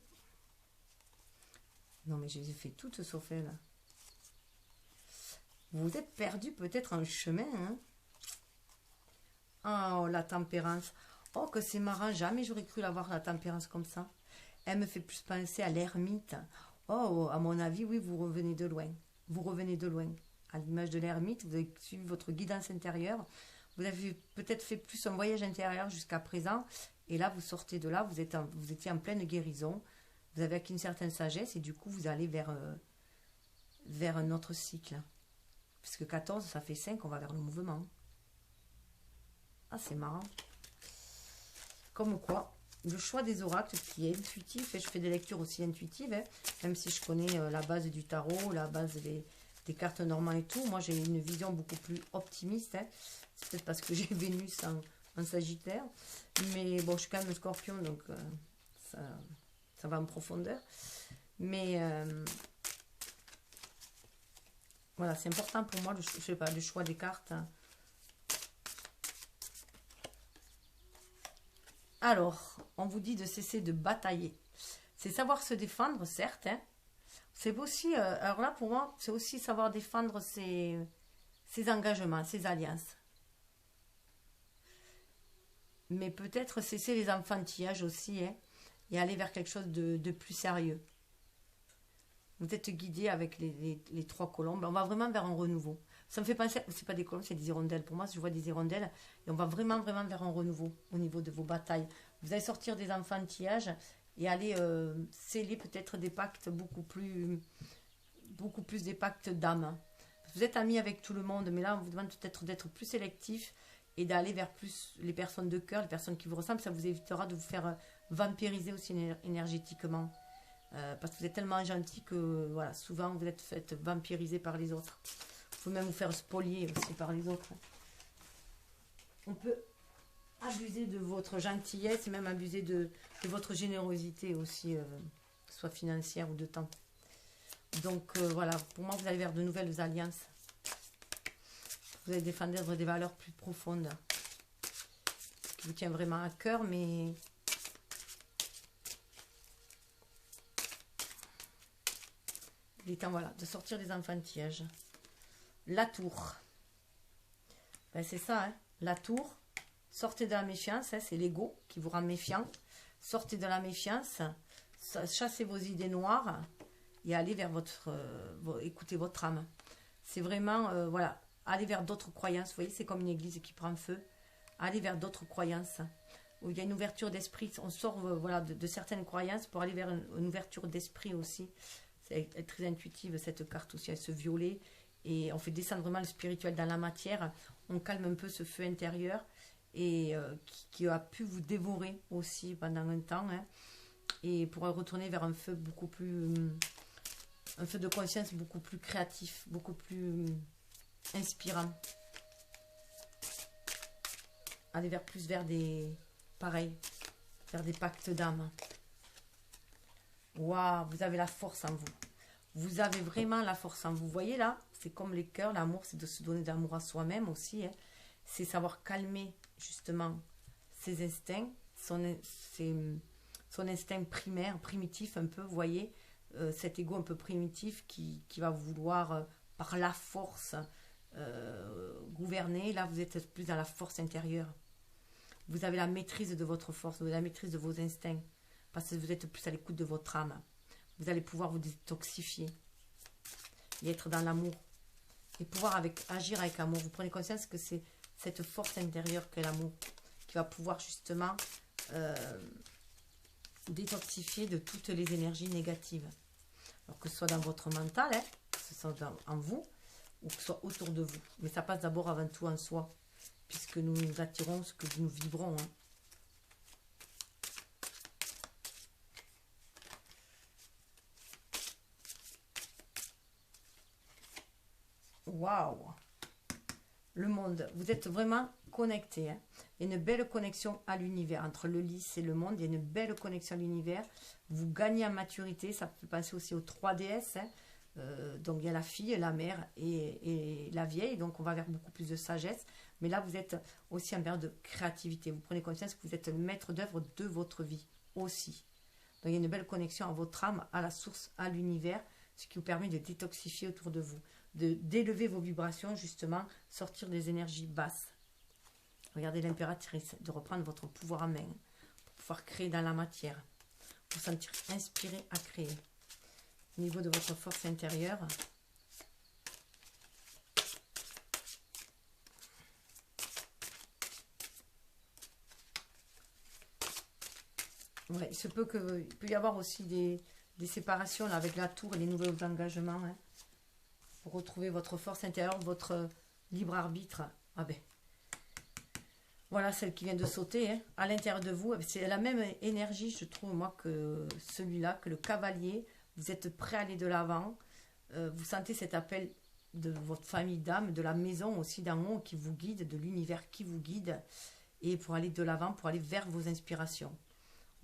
Non, mais je les ai fait toutes sauf elle. Vous êtes perdu peut-être en chemin. Hein? Oh, la tempérance. Oh, que c'est marrant. Jamais j'aurais cru l'avoir, la tempérance comme ça. Elle me fait plus penser à l'ermite. Oh, à mon avis, oui, vous revenez de loin. Vous revenez de loin. À l'image de l'ermite, vous avez suivi votre guidance intérieure. Vous avez peut-être fait plus un voyage intérieur jusqu'à présent. Et là, vous sortez de là, vous étiez en pleine guérison. Vous avez acquis une certaine sagesse et du coup, vous allez vers un autre cycle. Puisque 14, ça fait 5, on va vers le mouvement. Ah, c'est marrant. Comme quoi, le choix des oracles qui est intuitif, et je fais des lectures aussi intuitives, hein, même si je connais la base du tarot, la base des cartes normales et tout. Moi, j'ai une vision beaucoup plus optimiste. Hein. C'est peut-être parce que j'ai Vénus en Sagittaire. Mais bon, je suis quand même Scorpion, donc ça va en profondeur. Mais voilà, c'est important pour moi, le choix des cartes. Alors, on vous dit de cesser de batailler. C'est savoir se défendre, certes. Hein. C'est aussi, alors là, pour moi, c'est aussi savoir défendre ses engagements, ses alliances. Mais peut-être cesser les enfantillages aussi, hein, et aller vers quelque chose de plus sérieux. Vous êtes guidé avec les 3 colombes. On va vraiment vers un renouveau. Ça me fait penser, c'est pas des colombes, c'est des hirondelles. Pour moi, je vois des hirondelles, et on va vraiment vers un renouveau au niveau de vos batailles. Vous allez sortir des enfantillages et aller sceller peut-être des pactes beaucoup plus des pactes d'âme. Vous êtes amis avec tout le monde, mais là, on vous demande peut-être d'être plus sélectif et d'aller vers plus les personnes de cœur, les personnes qui vous ressemblent. Ça vous évitera de vous faire vampiriser aussi énergétiquement. Parce que vous êtes tellement gentil que voilà, souvent vous êtes fait vampiriser par les autres. Vous pouvez même vous faire spolier aussi par les autres. On peut abuser de votre gentillesse, même abuser de votre générosité aussi, soit financière ou de temps. Donc voilà, pour moi, vous allez vers de nouvelles alliances. Vous allez défendre des valeurs plus profondes qui vous tient vraiment à cœur, mais il est temps, voilà, de sortir des enfantillages. La tour. Ben, c'est ça, hein, la tour. Sortez de la méfiance, hein, c'est l'ego qui vous rend méfiant. Sortez de la méfiance, chassez vos idées noires et allez vers écoutez votre âme. C'est vraiment, voilà, allez vers d'autres croyances. Vous voyez, c'est comme une église qui prend feu. Allez vers d'autres croyances. Où il y a une ouverture d'esprit. On sort voilà, de certaines croyances pour aller vers une ouverture d'esprit aussi. C'est très intuitive cette carte aussi, ce violet. Et on fait descendre vraiment le spirituel dans la matière. On calme un peu ce feu intérieur et qui a pu vous dévorer aussi pendant un temps. Hein, et pour retourner vers un feu beaucoup plus... un feu de conscience beaucoup plus créatif, beaucoup plus inspirant. Aller vers plus vers des... pareil, vers des pactes d'âme. Waouh, vous avez la force en vous. Vous avez vraiment la force en vous. Vous voyez là, c'est comme les cœurs, l'amour, c'est de se donner de l'amour à soi-même aussi. Hein. C'est savoir calmer justement ses instincts, son instinct primaire, primitif un peu, vous voyez, cet ego un peu primitif qui va vouloir par la force gouverner. Là, vous êtes plus dans la force intérieure. Vous avez la maîtrise de votre force, vous avez la maîtrise de vos instincts, parce que vous êtes plus à l'écoute de votre âme. Vous allez pouvoir vous détoxifier et être dans l'amour. Et pouvoir agir avec amour. Vous prenez conscience que c'est cette force intérieure qu'est l'amour qui va pouvoir justement détoxifier de toutes les énergies négatives. Alors que ce soit dans votre mental, hein, que ce soit en vous, ou que ce soit autour de vous. Mais ça passe d'abord avant tout en soi, puisque nous attirons ce que nous vibrons. Hein. Waouh! Le monde, vous êtes vraiment connectés. Hein. Il y a une belle connexion à l'univers. Entre le lys et le monde, il y a une belle connexion à l'univers. Vous gagnez en maturité. Ça peut penser aussi aux 3 déesses. Hein. Donc il y a la fille, la mère et la vieille. Donc on va vers beaucoup plus de sagesse. Mais là, vous êtes aussi en période de créativité. Vous prenez conscience que vous êtes le maître d'œuvre de votre vie aussi. Donc il y a une belle connexion à votre âme, à la source, à l'univers. Ce qui vous permet de détoxifier autour de vous. D'élever vos vibrations, justement, sortir des énergies basses. Regardez l'impératrice, de reprendre votre pouvoir en main, pour pouvoir créer dans la matière, pour sentir inspiré à créer. Au niveau de votre force intérieure, ouais, il peut y avoir aussi des séparations là, avec la tour et les nouveaux engagements. Hein. Pour retrouver votre force intérieure, votre libre arbitre. Ah ben, voilà celle qui vient de sauter hein, à l'intérieur de vous. C'est la même énergie, je trouve, moi, que celui-là, que le cavalier. Vous êtes prêt à aller de l'avant. Vous sentez cet appel de votre famille d'âme, de la maison aussi d'en haut qui vous guide, de l'univers qui vous guide. Et pour aller de l'avant, pour aller vers vos inspirations.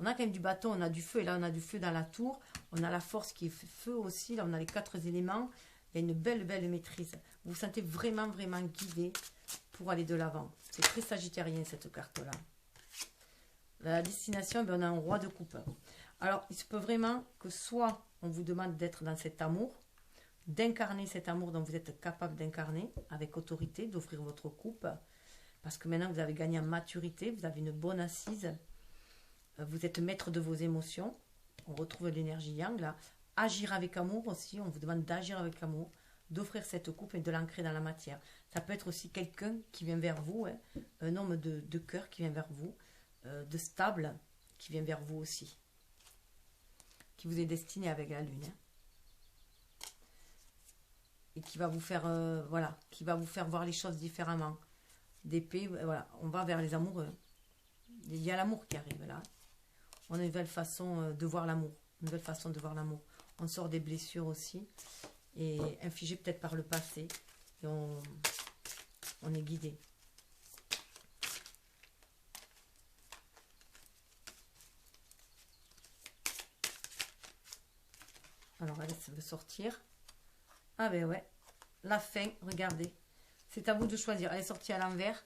On a quand même du bâton, on a du feu. Et là, on a du feu dans la tour. On a la force qui est feu aussi. Là, on a les 4 éléments. Il y a une belle maîtrise. Vous vous sentez vraiment guidé pour aller de l'avant. C'est très sagittérien cette carte-là. La destination, ben, on a un roi de coupe. Alors, il se peut vraiment que soit on vous demande d'être dans cet amour, d'incarner cet amour dont vous êtes capable d'incarner avec autorité, d'offrir votre coupe. Parce que maintenant, vous avez gagné en maturité, vous avez une bonne assise. Vous êtes maître de vos émotions. On retrouve l'énergie yang là. Agir avec amour aussi, on vous demande d'agir avec amour, d'offrir cette coupe et de l'ancrer dans la matière. Ça peut être aussi quelqu'un qui vient vers vous, hein, un homme de cœur qui vient vers vous, de stable qui vient vers vous aussi, qui vous est destiné avec la lune. Hein, et qui va vous faire, voilà, qui va vous faire voir les choses différemment. D'épée, voilà, on va vers les amoureux. Il y a l'amour qui arrive là. On a une nouvelle façon de voir l'amour, une nouvelle façon de voir l'amour. On sort des blessures aussi, et infligées peut-être par le passé, et on est guidé. Alors, elle veut sortir. Ah ben ouais. La fin, regardez. C'est à vous de choisir. Elle est sortie à l'envers.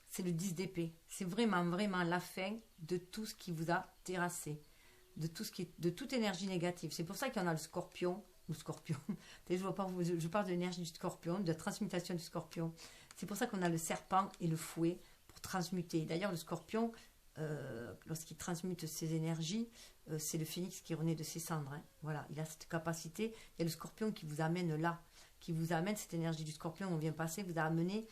C'est le 10 d'épée. C'est vraiment, vraiment la fin de tout ce qui vous a terrassé. De tout ce qui est, de toute énergie négative. C'est pour ça qu'il y en a le scorpion. Le scorpion. Je parle de l'énergie du scorpion, de la transmutation du scorpion. C'est pour ça qu'on a le serpent et le fouet pour transmuter. D'ailleurs, le scorpion, lorsqu'il transmute ses énergies, c'est le phénix qui renaît de ses cendres. Hein. Voilà, il a cette capacité. Il y a le scorpion qui vous amène là, qui vous amène cette énergie du scorpion. On vient passer, vous a amené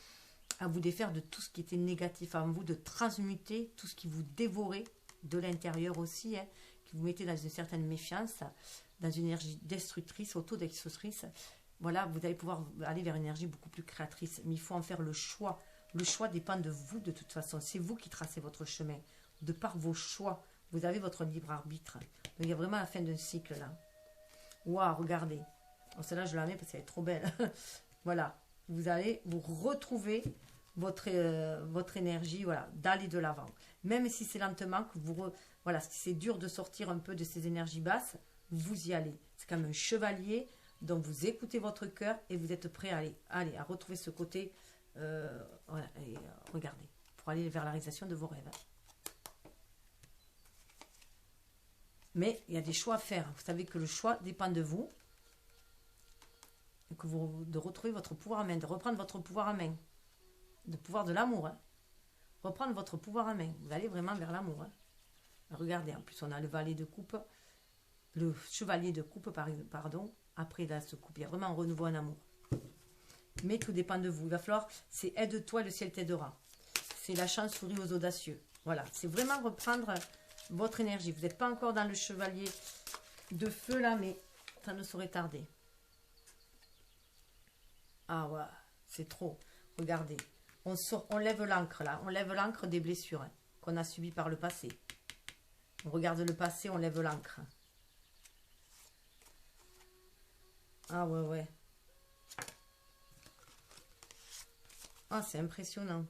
à vous défaire de tout ce qui était négatif en vous, de transmuter tout ce qui vous dévorait de l'intérieur aussi, hein, qui vous mettait dans une certaine méfiance, dans une énergie destructrice, autodestructrice. Voilà, vous allez pouvoir aller vers une énergie beaucoup plus créatrice. Mais il faut en faire le choix. Le choix dépend de vous de toute façon. C'est vous qui tracez votre chemin. De par vos choix, vous avez votre libre arbitre. Donc, il y a vraiment la fin d'un cycle là. Waouh, regardez. Bon, celle-là, je la mets parce qu'elle est trop belle. Voilà. Vous allez vous retrouver votre énergie, voilà, d'aller de l'avant. Même si c'est lentement, que voilà, si c'est dur de sortir un peu de ces énergies basses, vous y allez. C'est comme un chevalier, donc vous écoutez votre cœur et vous êtes prêt à retrouver ce côté, voilà, et, regardez, pour aller vers la réalisation de vos rêves. Mais il y a des choix à faire. Vous savez que le choix dépend de vous. Et que de retrouver votre pouvoir en main, de reprendre votre pouvoir en main. Le pouvoir de l'amour. Hein. Reprendre votre pouvoir en main. Vous allez vraiment vers l'amour. Hein. Regardez, en plus on a le valet de coupe. Le chevalier de coupe, pardon. Après là, ce coupe, il y a vraiment un renouveau en amour. Mais tout dépend de vous. Il va falloir, c'est aide-toi, le ciel t'aidera. C'est la chance sourit aux audacieux. Voilà, c'est vraiment reprendre votre énergie. Vous n'êtes pas encore dans le chevalier de feu là, mais ça ne saurait tarder. Ah ouais, c'est trop. Regardez, on lève l'encre là. On lève l'encre des blessures hein, qu'on a subies par le passé. On regarde le passé, on lève l'encre. Ah ouais, ouais. Ah, c'est impressionnant.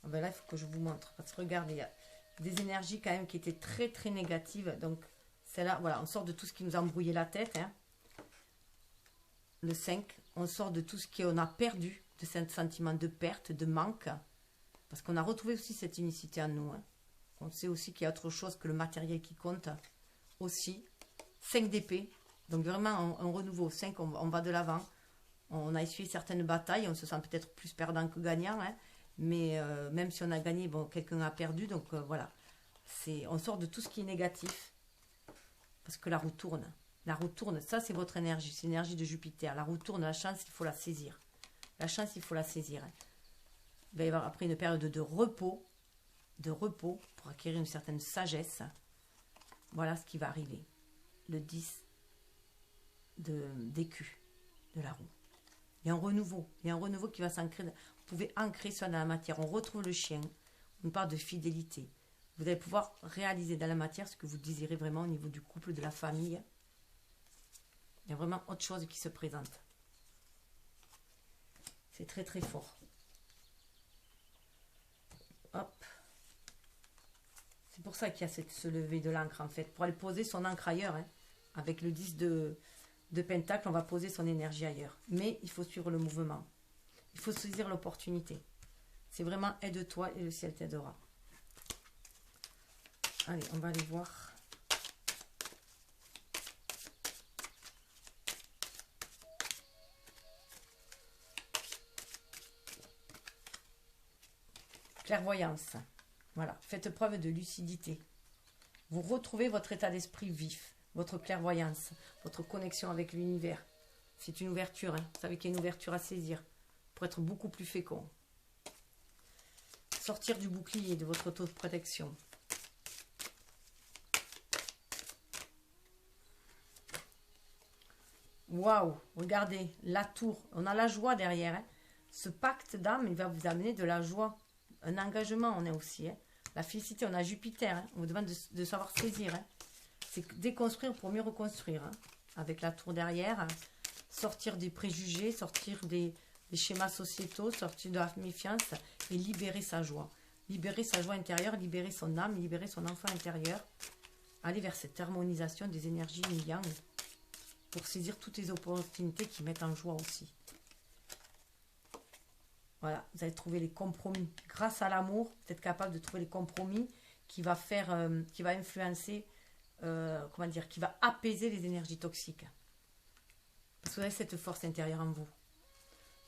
Ah ben là, il faut que je vous montre. Parce que regardez, il y a des énergies quand même qui étaient très, très négatives. Donc, celle-là, voilà, on sort de tout ce qui nous a embrouillé la tête. Hein. Le 5, on sort de tout ce qu'on a perdu, de ce sentiment de perte, de manque. Parce qu'on a retrouvé aussi cette unicité en nous. Hein. On sait aussi qu'il y a autre chose que le matériel qui compte. Aussi. 5 d'épée. Donc, vraiment, un renouveau. 5, on va de l'avant. On a essuyé certaines batailles, on se sent peut-être plus perdant que gagnant, hein, mais même si on a gagné, bon, quelqu'un a perdu, donc voilà. On sort de tout ce qui est négatif, parce que la roue tourne. La roue tourne, ça c'est votre énergie, c'est l'énergie de Jupiter. La roue tourne, la chance, il faut la saisir. La chance, il faut la saisir. Hein. Il va y avoir après une période de repos pour acquérir une certaine sagesse. Voilà ce qui va arriver. Le 10 d'écu de la roue. Il y a un renouveau qui va s'ancrer. Vous pouvez ancrer ça dans la matière. On retrouve le chien. On parle de fidélité. Vous allez pouvoir réaliser dans la matière ce que vous désirez vraiment au niveau du couple, de la famille. Il y a vraiment autre chose qui se présente. C'est très très fort. Hop. C'est pour ça qu'il y a ce lever de l'encre en fait. Pour aller poser son encre ailleurs. Hein, avec le 10 de pentacle, on va poser son énergie ailleurs. Mais il faut suivre le mouvement. Il faut saisir l'opportunité. C'est vraiment aide-toi et le ciel t'aidera. Allez, on va aller voir. Clairvoyance. Voilà, faites preuve de lucidité. Vous retrouvez votre état d'esprit vif. Votre clairvoyance, votre connexion avec l'univers. C'est une ouverture, hein. Vous savez qu'il y a une ouverture à saisir pour être beaucoup plus fécond. Sortir du bouclier de votre taux de protection. Waouh, regardez, la tour. On a la joie derrière. Hein. Ce pacte d'âme, il va vous amener de la joie. Un engagement, on est aussi. Hein. La félicité, on a Jupiter. Hein. On vous demande de savoir saisir. Hein. C'est déconstruire pour mieux reconstruire. Hein. Avec la tour derrière. Hein. Sortir des préjugés, sortir des schémas sociétaux, sortir de la méfiance et libérer sa joie. Libérer sa joie intérieure, libérer son âme, libérer son enfant intérieur. Aller vers cette harmonisation des énergies yin-yang. pour saisir toutes les opportunités qui mettent en joie aussi. Voilà, vous allez trouver les compromis. Grâce à l'amour, vous êtes capable de trouver les compromis qui va faire, qui va influencer, comment dire, qui va apaiser les énergies toxiques. Parce que vous avez cette force intérieure en vous.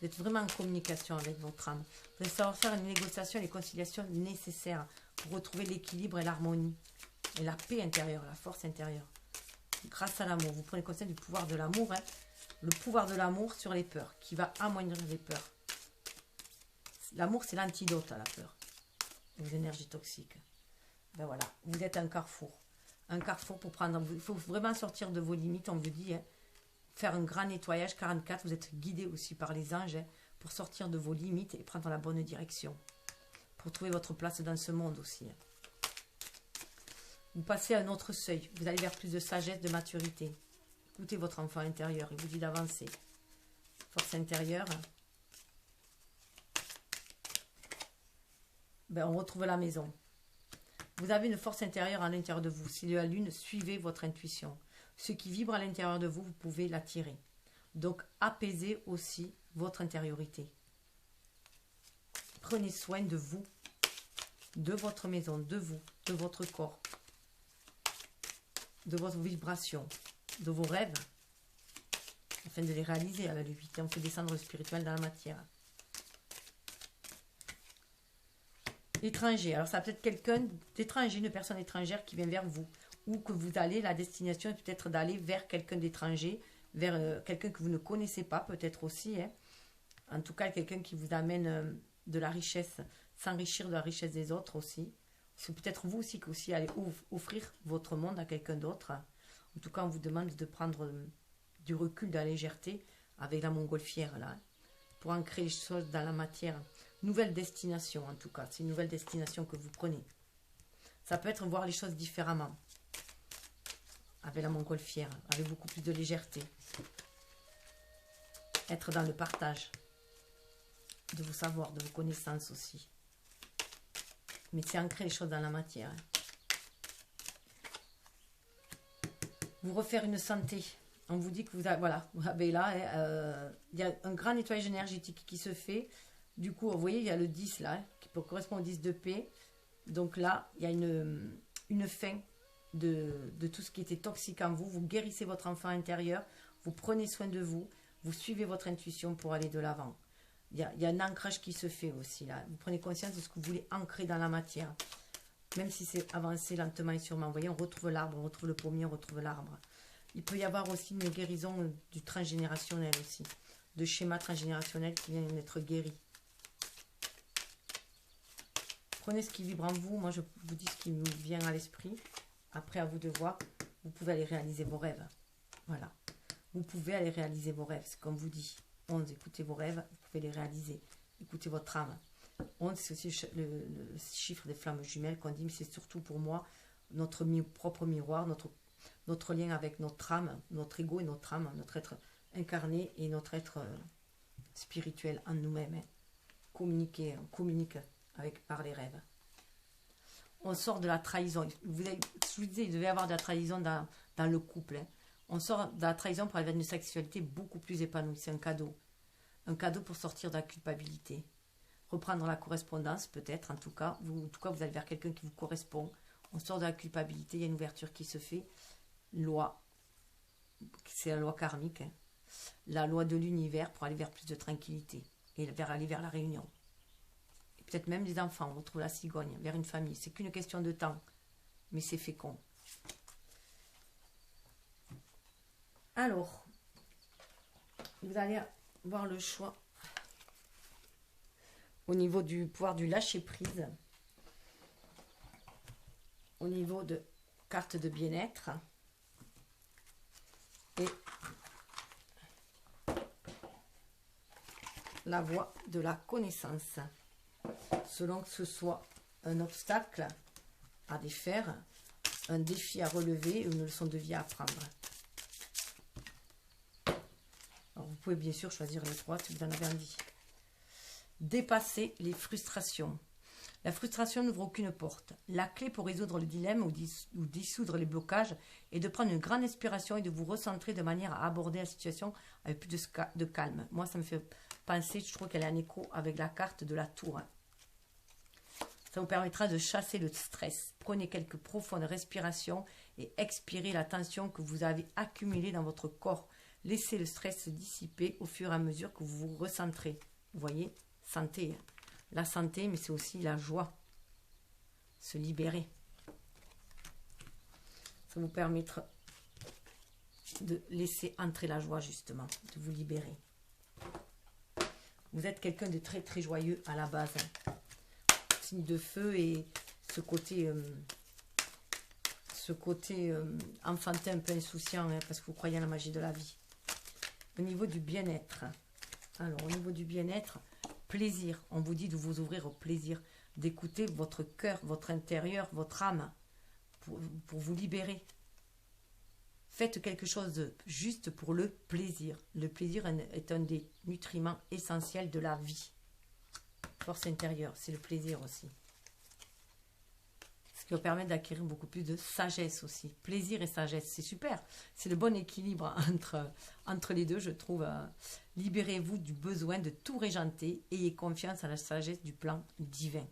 Vous êtes vraiment en communication avec votre âme. Vous allez savoir faire une négociation et les conciliations nécessaires pour retrouver l'équilibre et l'harmonie. Et la paix intérieure, la force intérieure. Grâce à l'amour. Vous prenez conscience du pouvoir de l'amour. Hein. Le pouvoir de l'amour sur les peurs, qui va amoindrir les peurs. L'amour, c'est l'antidote à la peur. Les énergies toxiques. Ben voilà, vous êtes un carrefour. Un carrefour pour prendre... Il faut vraiment sortir de vos limites, on vous dit. Hein. Faire un grand nettoyage. 44, vous êtes guidé aussi par les anges. Hein, pour sortir de vos limites et prendre la bonne direction. Pour trouver votre place dans ce monde aussi. Hein. Vous passez à un autre seuil. Vous allez vers plus de sagesse, de maturité. Écoutez votre enfant intérieur. Il vous dit d'avancer. Force intérieure. Ben, on retrouve la maison. Vous avez une force intérieure à l'intérieur de vous. C'est la lune, suivez votre intuition. Ce qui vibre à l'intérieur de vous, vous pouvez l'attirer. Donc, apaisez aussi votre intériorité. Prenez soin de vous, de votre maison, de vous, de votre corps, de votre vibration, de vos rêves, afin de les réaliser à la 8. On fait descendre le spirituel dans la matière. Étranger, alors ça peut être quelqu'un d'étranger, une personne étrangère qui vient vers vous, ou que vous allez, la destination est peut-être d'aller vers quelqu'un d'étranger, vers quelqu'un que vous ne connaissez pas, peut-être aussi, hein. En tout cas quelqu'un qui vous amène de la richesse, s'enrichir de la richesse des autres aussi. C'est peut-être vous aussi qui aussi allez offrir votre monde à quelqu'un d'autre. En tout cas, on vous demande de prendre du recul, de la légèreté avec la montgolfière, là, pour ancrer les choses dans la matière. Nouvelle destination, en tout cas. C'est une nouvelle destination que vous prenez. Ça peut être voir les choses différemment. Avec la montgolfière, avec beaucoup plus de légèreté. Être dans le partage. De vos savoirs, de vos connaissances aussi. Mais c'est ancrer les choses dans la matière. Vous refaire une santé. On vous dit que vous avez, voilà, vous avez là, il y a un grand nettoyage énergétique qui se fait. Du coup, vous voyez, il y a le 10 là, qui correspond au 10 de paix. Donc là, il y a une fin de tout ce qui était toxique en vous. Vous guérissez votre enfant intérieur, vous prenez soin de vous, vous suivez votre intuition pour aller de l'avant. Il y a un ancrage qui se fait aussi là. Vous prenez conscience de ce que vous voulez ancrer dans la matière. Même si c'est avancé lentement et sûrement. Vous voyez, on retrouve l'arbre, on retrouve le pommier, on retrouve l'arbre. Il peut y avoir aussi une guérison du transgénérationnel aussi. De schéma transgénérationnel qui vient d'être guéri. Prenez ce qui vibre en vous. Moi, je vous dis ce qui me vient à l'esprit. Après, à vous de voir. Vous pouvez aller réaliser vos rêves. Voilà. Vous pouvez aller réaliser vos rêves. C'est comme vous dit. 11, écoutez vos rêves. Vous pouvez les réaliser. Écoutez votre âme. 11, c'est aussi le chiffre des flammes jumelles qu'on dit. Mais c'est surtout pour moi notre propre miroir. Notre lien avec notre âme. Notre ego et notre âme. Notre être incarné et notre être spirituel en nous-mêmes. Hein. Communiquer. On communique par les rêves. On sort de la trahison. Je vous disais, il devait y avoir de la trahison dans le couple. Hein. On sort de la trahison pour aller vers une sexualité beaucoup plus épanouie. C'est un cadeau. Un cadeau pour sortir de la culpabilité. Reprendre la correspondance, peut-être, en tout cas. Vous allez vers quelqu'un qui vous correspond. On sort de la culpabilité. Il y a une ouverture qui se fait. Loi. C'est la loi karmique. Hein. La loi de l'univers pour aller vers plus de tranquillité. Et aller vers la réunion. Peut-être même des enfants, on retrouve la cigogne, vers une famille. C'est qu'une question de temps, mais c'est fécond. Alors, vous allez voir le choix au niveau du pouvoir du lâcher-prise, au niveau de carte de bien-être et la voie de la connaissance. Selon que ce soit un obstacle à défaire, un défi à relever ou une leçon de vie à apprendre. Alors vous pouvez bien sûr choisir les trois si vous en avez envie. Dépasser les frustrations. La frustration n'ouvre aucune porte. La clé pour résoudre le dilemme ou dissoudre les blocages est de prendre une grande inspiration et de vous recentrer de manière à aborder la situation avec plus de calme. Moi, ça me fait penser, je trouve qu'elle est en écho avec la carte de la tour. Ça vous permettra de chasser le stress. Prenez quelques profondes respirations et expirez la tension que vous avez accumulée dans votre corps. Laissez le stress se dissiper au fur et à mesure que vous vous recentrez. Vous voyez, santé. La santé, mais c'est aussi la joie. Se libérer. Ça vous permettra de laisser entrer la joie, justement, de vous libérer. Vous êtes quelqu'un de très, très joyeux à la base. Signe de feu et ce côté enfantin, un peu insouciant, parce que vous croyez à la magie de la vie. Au niveau du bien-être. Alors, au niveau du bien-être, plaisir. On vous dit de vous ouvrir au plaisir, d'écouter votre cœur, votre intérieur, votre âme, pour vous libérer. Faites quelque chose de juste pour le plaisir. Le plaisir est un des nutriments essentiels de la vie. Force intérieure, c'est le plaisir aussi. Ce qui va permettre d'acquérir beaucoup plus de sagesse aussi. Plaisir et sagesse, c'est super. C'est le bon équilibre entre les deux, je trouve. Libérez-vous du besoin de tout régenter. Ayez confiance à la sagesse du plan divin.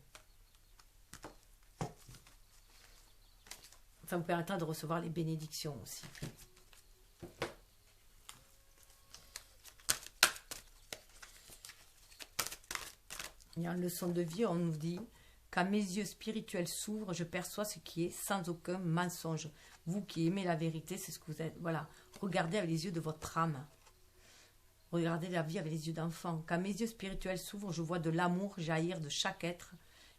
Ça vous permettra de recevoir les bénédictions aussi. Il y a une leçon de vie, on nous dit « Quand mes yeux spirituels s'ouvrent, je perçois ce qui est sans aucun mensonge. » Vous qui aimez la vérité, c'est ce que vous êtes. Voilà, regardez avec les yeux de votre âme. Regardez la vie avec les yeux d'enfant. Quand mes yeux spirituels s'ouvrent, je vois de l'amour jaillir de chaque être,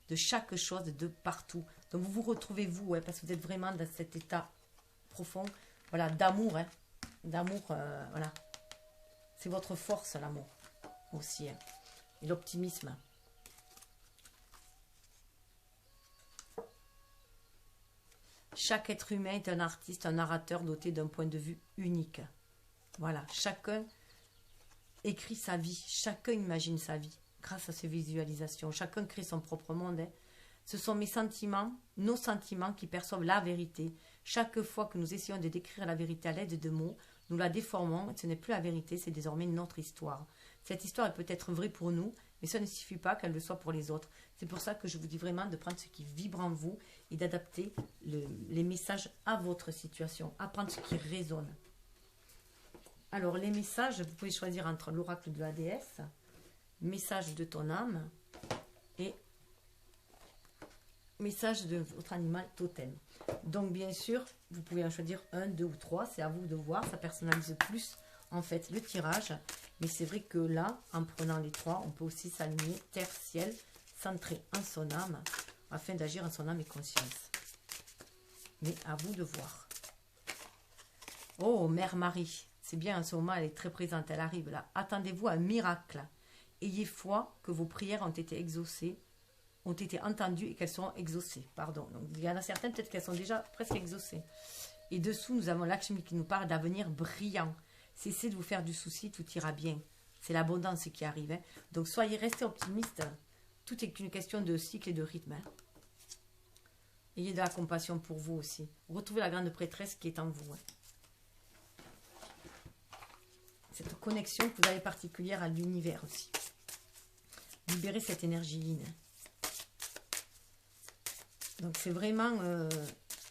de chaque chose, de partout. Donc vous vous retrouvez vous, parce que vous êtes vraiment dans cet état profond, voilà, d'amour, d'amour, voilà. C'est votre force, l'amour, aussi, et l'optimisme. Chaque être humain est un artiste, un narrateur doté d'un point de vue unique. Voilà, chacun écrit sa vie, chacun imagine sa vie grâce à ses visualisations. Chacun crée son propre monde. Ce sont mes sentiments, nos sentiments qui perçoivent la vérité. Chaque fois que nous essayons de décrire la vérité à l'aide de mots, nous la déformons. Ce n'est plus la vérité, c'est désormais notre histoire. Cette histoire est peut-être vraie pour nous, mais ça ne suffit pas qu'elle le soit pour les autres. C'est pour ça que je vous dis vraiment de prendre ce qui vibre en vous et d'adapter les messages à votre situation, à prendre ce qui résonne. Alors, les messages, vous pouvez choisir entre l'oracle de la déesse, message de ton âme et message de votre animal totem. Donc, bien sûr, vous pouvez en choisir un, deux ou trois, c'est à vous de voir, ça personnalise plus en fait le tirage. Mais c'est vrai que là, en prenant les trois, on peut aussi s'aligner terre, ciel, centré en son âme, afin d'agir en son âme et conscience. Mais à vous de voir. Oh, Mère Marie, c'est bien en ce moment, elle est très présente, elle arrive là. Attendez-vous à un miracle. Ayez foi que vos prières ont été exaucées, ont été entendues et qu'elles seront exaucées. Pardon. Donc, il y en a certaines, peut-être qu'elles sont déjà presque exaucées. Et dessous, nous avons Lakshmi qui nous parle d'avenir brillant. Cessez de vous faire du souci, tout ira bien. C'est l'abondance qui arrive. Hein. Donc, restez optimistes. Tout est une question de cycle et de rythme. Hein. Ayez de la compassion pour vous aussi. Retrouvez la grande prêtresse qui est en vous. Hein. Cette connexion que vous avez particulière à l'univers aussi. Libérez cette énergie yin. Donc, c'est vraiment...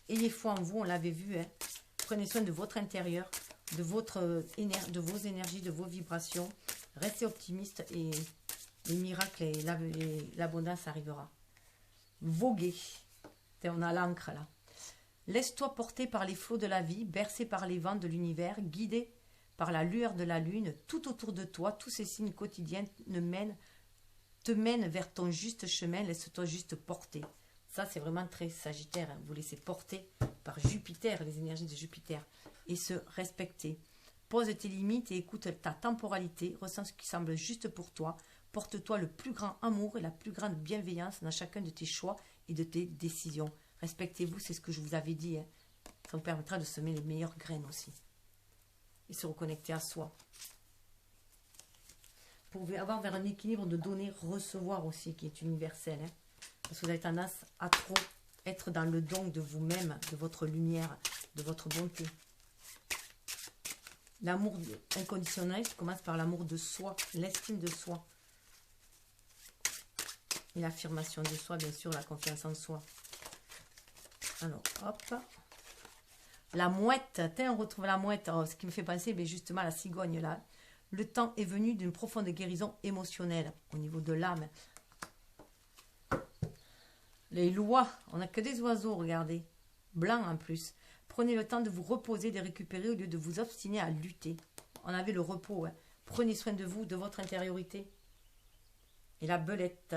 ayez foi en vous, on l'avait vu. Hein. Prenez soin de votre intérieur, de vos énergies, de vos vibrations. Restez optimiste et les miracles et l'abondance arrivera. Voguez. On a l'encre là. Laisse-toi porter par les flots de la vie, bercé par les vents de l'univers, guidé par la lueur de la lune, tout autour de toi, tous ces signes quotidiens te mènent vers ton juste chemin, laisse-toi juste porter. Ça, c'est vraiment très sagittaire. Hein. Vous laissez porter par Jupiter, les énergies de Jupiter, et se respecter. Pose tes limites et écoute ta temporalité, ressens ce qui semble juste pour toi. Porte-toi le plus grand amour et la plus grande bienveillance dans chacun de tes choix et de tes décisions. Respectez-vous, c'est ce que je vous avais dit. Hein. Ça vous permettra de semer les meilleures graines aussi. Et se reconnecter à soi. Vous pouvez avoir vers un équilibre de donner, recevoir aussi, qui est universel. Hein. Parce que vous avez tendance à trop être dans le don de vous-même, de votre lumière, de votre bonté. L'amour inconditionnel commence par l'amour de soi, l'estime de soi. Et l'affirmation de soi, bien sûr, la confiance en soi. Alors, hop. La mouette, on retrouve la mouette. Alors, ce qui me fait penser, mais justement, à la cigogne, là. Le temps est venu d'une profonde guérison émotionnelle au niveau de l'âme. Les lois, on n'a que des oiseaux, regardez. Blancs en plus. Prenez le temps de vous reposer, de récupérer au lieu de vous obstiner à lutter. On avait le repos. Hein. Prenez soin de vous, de votre intériorité. Et la belette,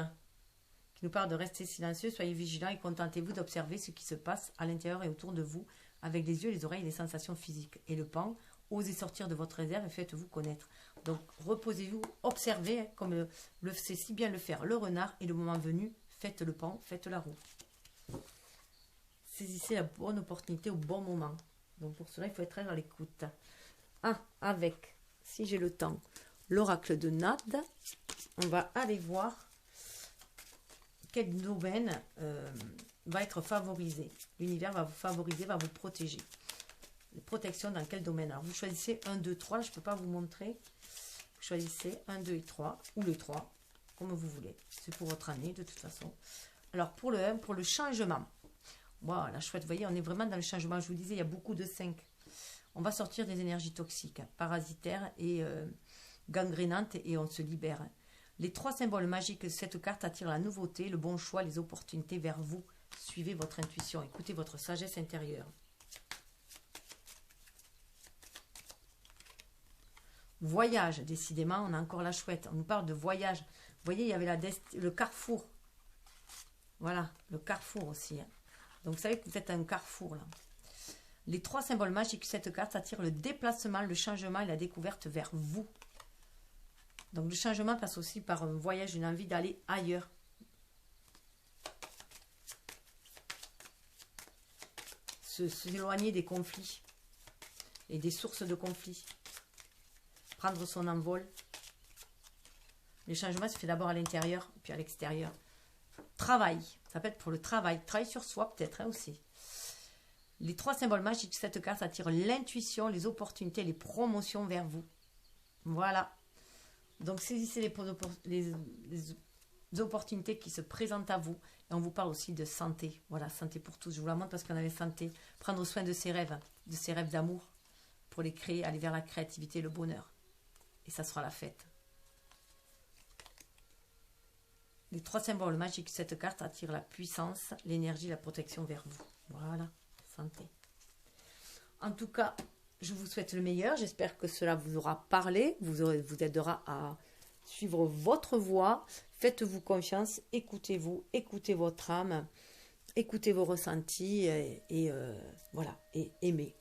qui nous parle de rester silencieux, soyez vigilants et contentez-vous d'observer ce qui se passe à l'intérieur et autour de vous, avec les yeux, les oreilles et les sensations physiques. Et le pan, osez sortir de votre réserve et faites-vous connaître. Donc, reposez-vous, observez, comme le sait si bien le faire le renard, et le moment venu, faites le pan, faites la roue. Saisissez la bonne opportunité au bon moment. Donc, pour cela, il faut être à l'écoute. Ah, avec, si j'ai le temps, l'oracle de Nad, on va aller voir quel domaine va être favorisé. L'univers va vous favoriser, va vous protéger. Les protections dans quel domaine? Alors, vous choisissez 1, 2, 3. Là, je ne peux pas vous montrer. Vous choisissez 1, 2 et 3, ou le 3, comme vous voulez. C'est pour votre année, de toute façon. Alors, pour le 1, pour le changement. Voilà, chouette. Vous voyez, on est vraiment dans le changement. Je vous disais, il y a beaucoup de 5. On va sortir des énergies toxiques, parasitaires et gangrénantes, et on se libère. Les 3 symboles magiques de cette carte attirent la nouveauté, le bon choix, les opportunités vers vous. Suivez votre intuition, écoutez votre sagesse intérieure. Voyage, décidément, on a encore la chouette. On nous parle de voyage. Vous voyez, il y avait le carrefour. Voilà, le carrefour aussi. Hein. Donc, vous savez que vous êtes un carrefour, là. Les 3 symboles magiques de cette carte attirent le déplacement, le changement et la découverte vers vous. Donc, le changement passe aussi par un voyage, une envie d'aller ailleurs. S'éloigner des conflits et des sources de conflits. Prendre son envol. Le changement se fait d'abord à l'intérieur, puis à l'extérieur. Travail. Ça peut être pour le travail. Travail sur soi, peut-être, hein, aussi. Les 3 symboles magiques de cette carte attirent l'intuition, les opportunités, les promotions vers vous. Voilà. Donc, saisissez les opportunités qui se présentent à vous. Et on vous parle aussi de santé. Voilà, santé pour tous. Je vous la montre parce qu'on avait santé. Prendre soin de ses rêves d'amour, pour les créer, aller vers la créativité, le bonheur. Et ça sera la fête. Les 3 symboles magiques de cette carte attirent la puissance, l'énergie, la protection vers vous. Voilà, santé. En tout cas, je vous souhaite le meilleur. J'espère que cela vous aura parlé, vous aidera à suivre votre voie. Faites-vous confiance, écoutez-vous, écoutez votre âme, écoutez vos ressentis et voilà, et aimez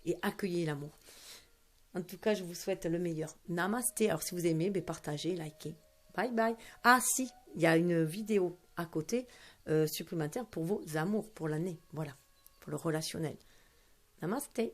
et accueillez l'amour. En tout cas, je vous souhaite le meilleur. Namasté. Alors, si vous aimez, partagez, likez. Bye bye. Ah si, il y a une vidéo à côté supplémentaire pour vos amours pour l'année. Voilà, pour le relationnel. Namasté.